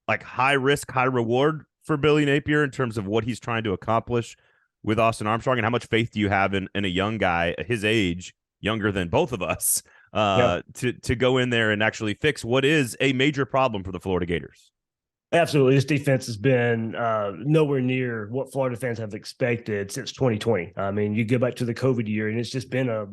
like high risk, high reward for Billy Napier in terms of what he's trying to accomplish with Austin Armstrong? And how much faith do you have in a young guy his age, younger than both of us, to go in there and actually fix what is a major problem for the Florida Gators? Absolutely. This defense has been nowhere near what Florida fans have expected since 2020. I mean, you go back to the COVID year, and it's just been a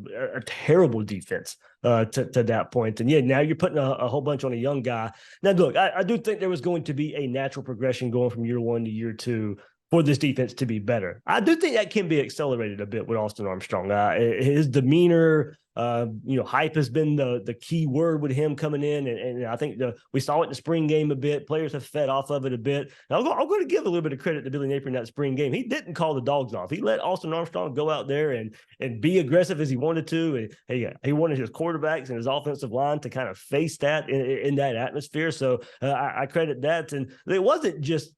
terrible defense to that point. And yeah, now you're putting a whole bunch on a young guy. Now, look, I do think there was going to be a natural progression going from year one to year two for this defense to be better. I do think that can be accelerated a bit with Austin Armstrong. His demeanor, hype has been the key word with him coming in, and I think we saw it in the spring game a bit. Players have fed off of it a bit. And I'm going to give a little bit of credit to Billy Napier in that spring game. He didn't call the dogs off. He let Austin Armstrong go out there and be aggressive as he wanted to. And he wanted his quarterbacks and his offensive line to kind of face that in that atmosphere. So I credit that. And it wasn't just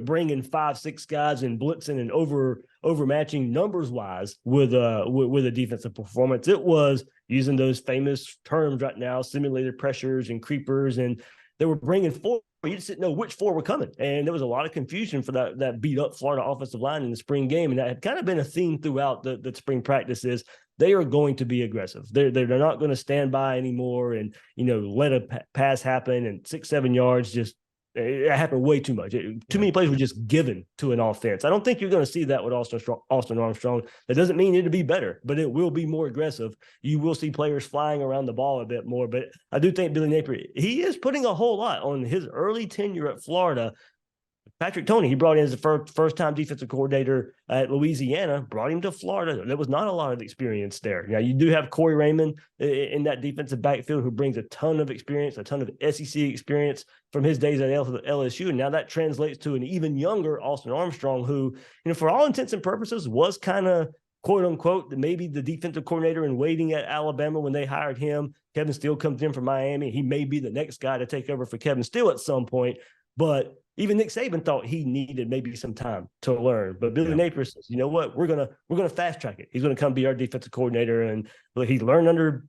bringing 5-6 guys and blitzing and overmatching numbers wise with a defensive performance. It was using those famous terms right now, simulated pressures and creepers, and they were bringing 4. You just didn't know which 4 were coming, and there was a lot of confusion for that beat up Florida offensive line in the spring game, and that had kind of been a theme throughout the spring practices. They are going to be aggressive. They're not going to stand by anymore and let a pass happen and 6-7 yards just. It happened way too much. Too many plays were just given to an offense. I don't think you're going to see that with Austin Armstrong. That doesn't mean it'll be better, but it will be more aggressive. You will see players flying around the ball a bit more. But I do think Billy Napier, he is putting a whole lot on his early tenure at Florida. Patrick Toney, he brought in as the first-time defensive coordinator at Louisiana, brought him to Florida. There was not a lot of experience there. Now, you do have Corey Raymond in that defensive backfield who brings a ton of experience, a ton of SEC experience from his days at LSU. And now that translates to an even younger Austin Armstrong who, for all intents and purposes, was kind of, quote-unquote, maybe the defensive coordinator in waiting at Alabama when they hired him. Kevin Steele comes in from Miami. He may be the next guy to take over for Kevin Steele at some point, but even Nick Saban thought he needed maybe some time to learn. But Billy Napier says, you know what, we're gonna fast track it. He's gonna come be our defensive coordinator, and he learned under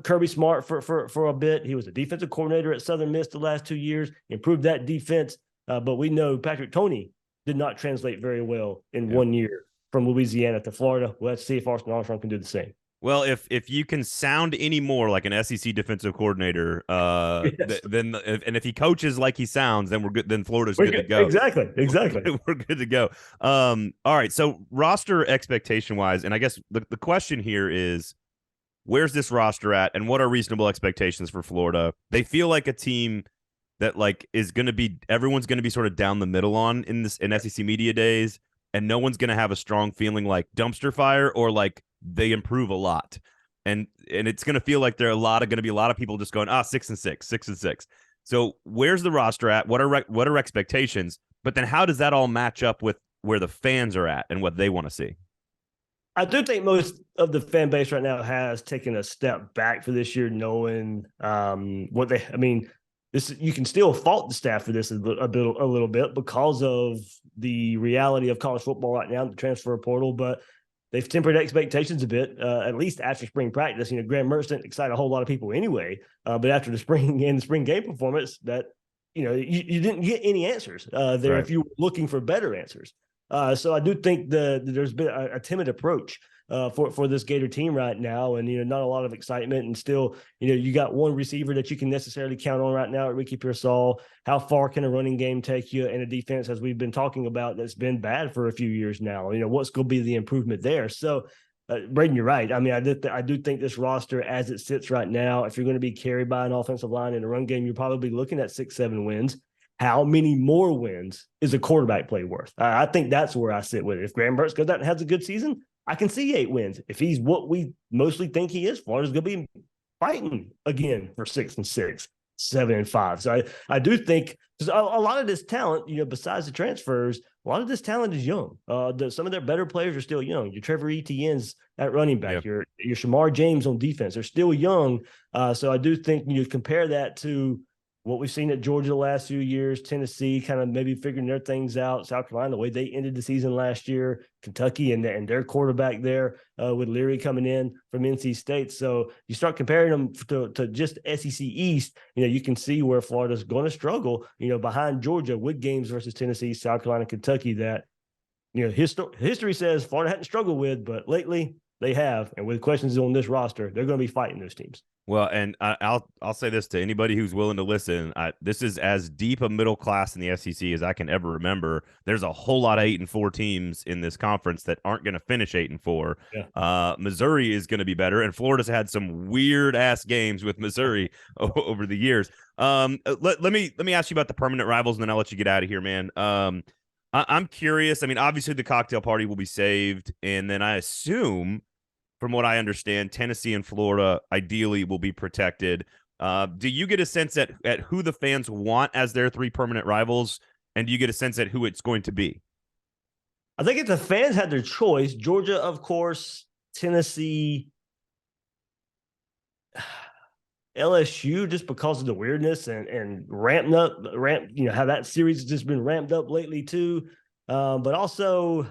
Kirby Smart for a bit. He was a defensive coordinator at Southern Miss the last 2 years, improved that defense. But we know Patrick Toney did not translate very well in 1 year from Louisiana to Florida. Well, let's see if Austin Armstrong can do the same. Well, if you can sound any more like an SEC defensive coordinator, Yes. then if he coaches like he sounds, then we're good. Then Florida's good to go. Exactly. We're good to go. All right. So roster expectation wise, and I guess the question here is, where's this roster at, and what are reasonable expectations for Florida? They feel like a team that is going to be, everyone's going to be sort of down the middle on in SEC media days, and no one's going to have a strong feeling like dumpster fire or like they improve a lot, and it's going to feel like there are going to be a lot of people just going 6-6. So where's the roster at? What are expectations? But then how does that all match up with where the fans are at and what they want to see? I do think most of the fan base right now has taken a step back for this year, knowing what they. I mean, you can still fault the staff for this a little bit because of the reality of college football right now, the transfer portal, but they've tempered expectations a bit, at least after spring practice. Graham Mertz didn't excite a whole lot of people anyway, but after the spring game performance, that you didn't get any answers there. Right. If you were looking for better answers. So I do think there's been a timid approach for this Gator team right now, and not a lot of excitement, and still you got one receiver that you can necessarily count on right now at Ricky Pearsall. How far can a running game take you in a defense, as we've been talking about, that's been bad for a few years now? What's going to be the improvement there? So Braden, you're right. I mean, I do think this roster as it sits right now, if you're going to be carried by an offensive line in a run game, you're probably looking at 6-7 wins. How many more wins is a quarterback play worth? I think that's where I sit with it. If Graham Mertz goes out and has a good season, I can see 8 wins. If he's what we mostly think he is, Florida's going to be fighting again for 6-6, 7-5. So I do think a lot of this talent, besides the transfers, a lot of this talent is young. Some of their better players are still young. Your Trevor Etienne's at running back. Yep. Your Shamar James on defense. They're still young. So I do think you compare that to what we've seen at Georgia the last few years, Tennessee kind of maybe figuring their things out, South Carolina, the way they ended the season last year, Kentucky and their quarterback there with Leary coming in from NC State. So you start comparing them to just SEC East, you can see where Florida's going to struggle, behind Georgia with games versus Tennessee, South Carolina, Kentucky that, history says Florida hadn't struggled with, but lately they have, and with questions on this roster, they're going to be fighting those teams. Well, and I'll say this to anybody who's willing to listen. This is as deep a middle class in the SEC as I can ever remember. There's a whole lot of 8-4 teams in this conference that aren't going to finish 8-4. Yeah. Missouri is going to be better, and Florida's had some weird ass games with Missouri over the years. Let me ask you about the permanent rivals, and then I'll let you get out of here, man. I'm curious. I mean, obviously the cocktail party will be saved, and then I assume, from what I understand, Tennessee and Florida ideally will be protected. Do you get a sense at who the fans want as their 3 permanent rivals, and do you get a sense at who it's going to be? I think if the fans had their choice, Georgia, of course, Tennessee, LSU, just because of the weirdness and how that series has just been ramped up lately too. But also,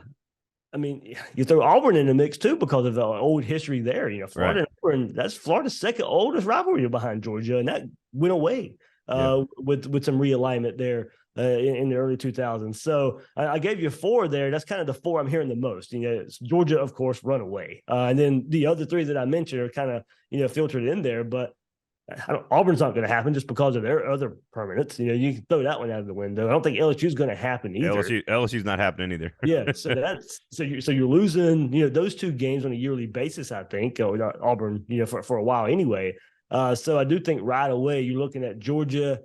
I mean, you throw Auburn in the mix too because of the old history there. Florida and Auburn, that's Florida's second oldest rivalry behind Georgia, and that went away with some realignment there in the early 2000s. So I gave you 4 there. That's kind of the 4 I'm hearing the most. It's Georgia, of course, run away, and then the other 3 that I mentioned are kind of filtered in there, but. Auburn's not going to happen just because of their other permanents. You can throw that one out of the window. I don't think LSU is going to happen either. LSU's not happening either. Yeah, so you're losing those 2 games on a yearly basis. I think Auburn for a while anyway. So I do think right away you're looking at Georgia,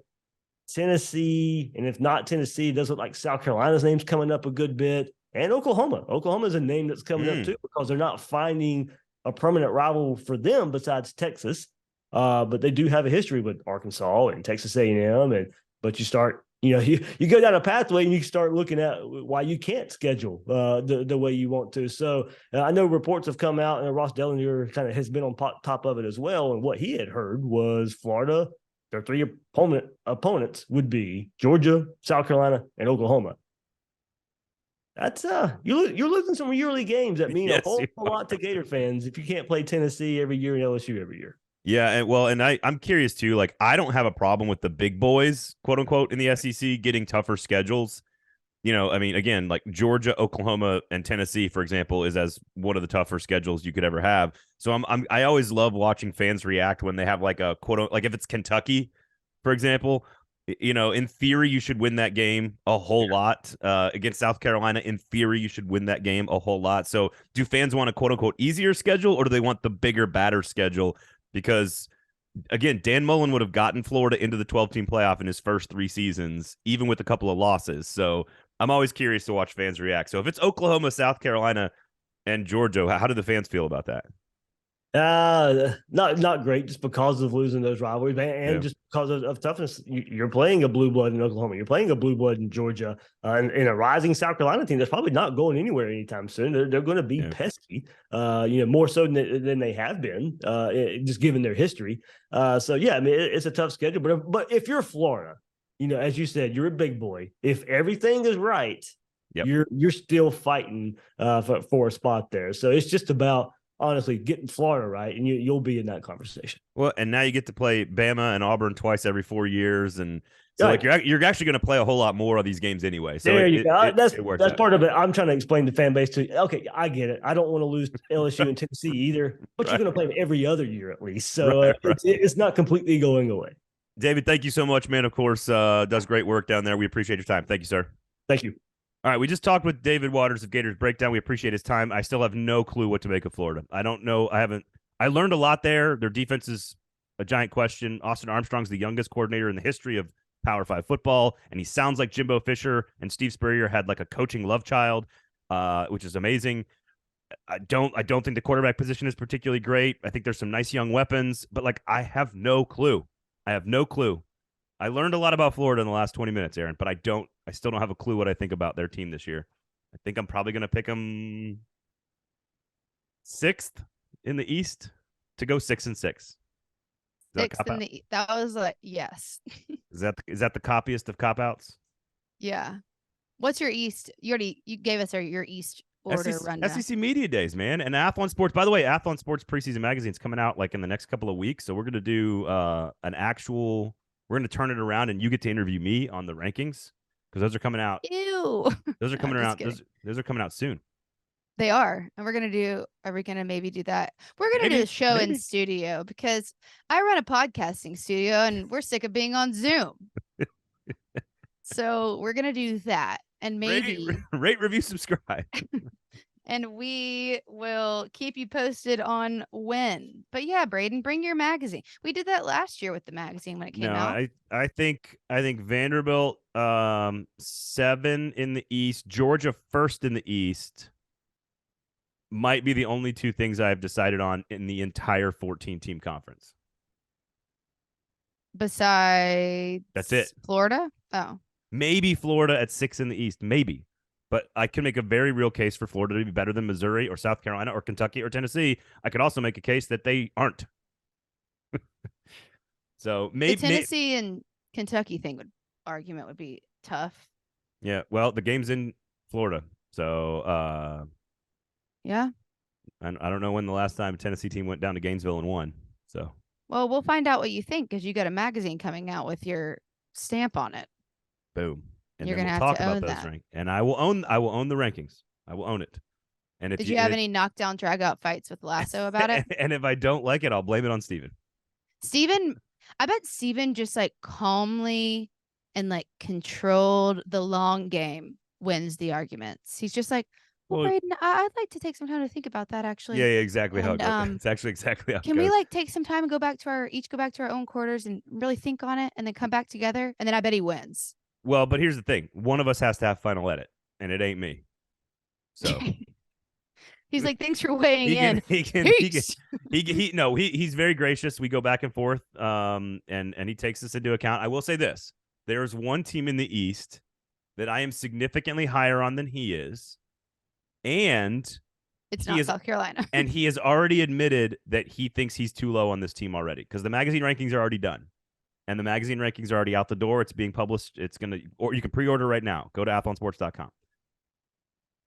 Tennessee, and if not Tennessee, it does look like South Carolina's name's coming up a good bit, and Oklahoma. Oklahoma is a name that's coming up too because they're not finding a permanent rival for them besides Texas. But they do have a history with Arkansas and Texas A&M, but you start, you go down a pathway and you start looking at why you can't schedule the way you want to. So I know reports have come out, and Ross Dellinger kind of has been on top of it as well. And what he had heard was Florida, their 3 opponents would be Georgia, South Carolina, and Oklahoma. That's you're losing some yearly games that mean a whole lot to Gator fans if you can't play Tennessee every year and LSU every year. Yeah, and I'm curious too. Like, I don't have a problem with the big boys, quote unquote, in the SEC getting tougher schedules. I mean, again, like Georgia, Oklahoma, and Tennessee, for example, is as one of the tougher schedules you could ever have. So I always love watching fans react when they have like a quote, like if it's Kentucky, for example. In theory, you should win that game a whole lot. Against South Carolina, in theory, you should win that game a whole lot. So do fans want a quote unquote easier schedule, or do they want the bigger, badder schedule? Because, again, Dan Mullen would have gotten Florida into the 12-team playoff in his first 3 seasons, even with a couple of losses. So I'm always curious to watch fans react. So if it's Oklahoma, South Carolina, and Georgia, how do the fans feel about that? Not great, just because of losing those rivalries, and just because of toughness. You're playing a blue blood in Oklahoma. You're playing a blue blood in Georgia, and a rising South Carolina team that's probably not going anywhere anytime soon. They're going to be pesky, more so than they have been, just given their history. So yeah, I mean it's a tough schedule, but if you're Florida, as you said, you're a big boy. If everything is right, you're still fighting for a spot there. So it's just about, honestly, getting Florida right, and you'll be in that conversation. Well, and now you get to play Bama and Auburn twice every 4 years, and so like you're actually going to play a whole lot more of these games anyway. So there you go. That's part of it. I'm trying to explain the fan base to. Okay, I get it. I don't want to lose LSU and Tennessee either, but you're going to play them every other year at least, so it's not completely going away. David, thank you so much, man. Of course, does great work down there. We appreciate your time. Thank you, sir. Thank you. All right, we just talked with David Waters of Gators Breakdown. We appreciate his time. I still have no clue what to make of Florida. I don't know. I learned a lot there. Their defense is a giant question. Austin Armstrong's the youngest coordinator in the history of Power 5 football, and he sounds like Jimbo Fisher and Steve Spurrier had like a coaching love child, which is amazing. I don't think the quarterback position is particularly great. I think there's some nice young weapons, but like I have no clue. I learned a lot about Florida in the last 20 minutes, Aaron, but I still don't have a clue what I think about their team this year. I think I'm probably going to pick them 6th in the East to go 6-6. 6th in the that was like yes. Is that the copyist of cop-outs? Yeah. What's your East? You gave us your East order rundown. SEC Media Days, man, and Athlon Sports. By the way, Athlon Sports preseason magazine is coming out like in the next couple of weeks, so we're going to do we're going to turn it around, and you get to interview me on the rankings because those are coming out. Ew. Those are coming around. Those are coming out soon. They are. And are we going to maybe do that? We're going to do Maybe, a show in maybe. studio because I run a podcasting studio and we're sick of being on Zoom. So we're going to do that. And maybe. Rate, review, subscribe. And we will keep you posted on when. But yeah, Braden, bring your magazine. We did that last year with the magazine when it came out. I think Vanderbilt 7 in the East, Georgia 1st in the East might be the only two things I've decided on in the entire 14-team conference. Besides That's it. Florida? Oh. Maybe Florida at 6 in the East, maybe. But I can make a very real case for Florida to be better than Missouri or South Carolina or Kentucky or Tennessee. I could also make a case that they aren't. So maybe the Tennessee and Kentucky argument would be tough. Yeah, well, the game's in Florida, so yeah. I don't know when the last time a Tennessee team went down to Gainesville and won. So well, we'll find out what you think because you got a magazine coming out with your stamp on it. Boom. And you're then gonna we'll have talk to about own those that. rankings. And I will own the rankings. I will own it. And if did you have any knockdown drag out fights with Lasso about it? And if I don't like it, I'll blame it on Steven. I bet Steven just like calmly and like controlled the long game wins the arguments. He's just like, well, Braden, I'd like to take some time to think about that actually. Yeah, exactly how it goes. It's actually exactly how it goes. Can we like take some time and go back to our own quarters and really think on it and then come back together? And then I bet he wins. Well, but here's the thing. One of us has to have final edit, and it ain't me. So he's like, thanks for weighing in. He's very gracious. We go back and forth, and he takes this into account. I will say this. There's one team in the East that I am significantly higher on than he is. And it's not South Carolina. And he has already admitted that he thinks he's too low on this team already because the magazine rankings are already done. And the magazine rankings are already out the door. It's being published. Or you can pre-order right now. Go to athlonsports.com.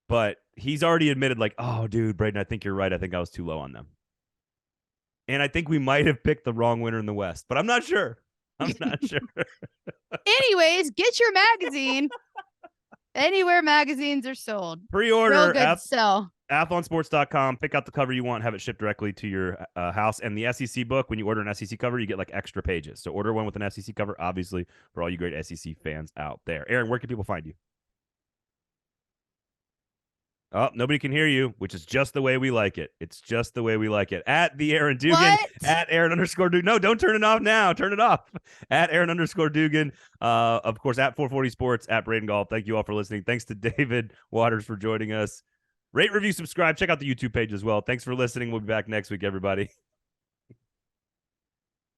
But he's already admitted, like, oh, dude, Braden, I think you're right. I think I was too low on them. And I think we might have picked the wrong winner in the West, but I'm not sure. Anyways, get your magazine anywhere magazines are sold. Pre-order. Real good sell. Athlonsports.com. Pick out the cover you want. Have it shipped directly to your house. And the SEC book, when you order an SEC cover, you get like extra pages. So order one with an SEC cover, obviously, for all you great SEC fans out there. Aaron, where can people find you? Oh, nobody can hear you, which is just the way we like it. It's just the way we like it. At the Aaron Dugan, what? At Aaron_Dugan. No, don't turn it off now. Turn it off. At Aaron_Dugan. Of course, at 440 Sports, at Braden Gall. Thank you all for listening. Thanks to David Waters for joining us. Rate, review, subscribe. Check out the YouTube page as well. Thanks for listening. We'll be back next week, everybody.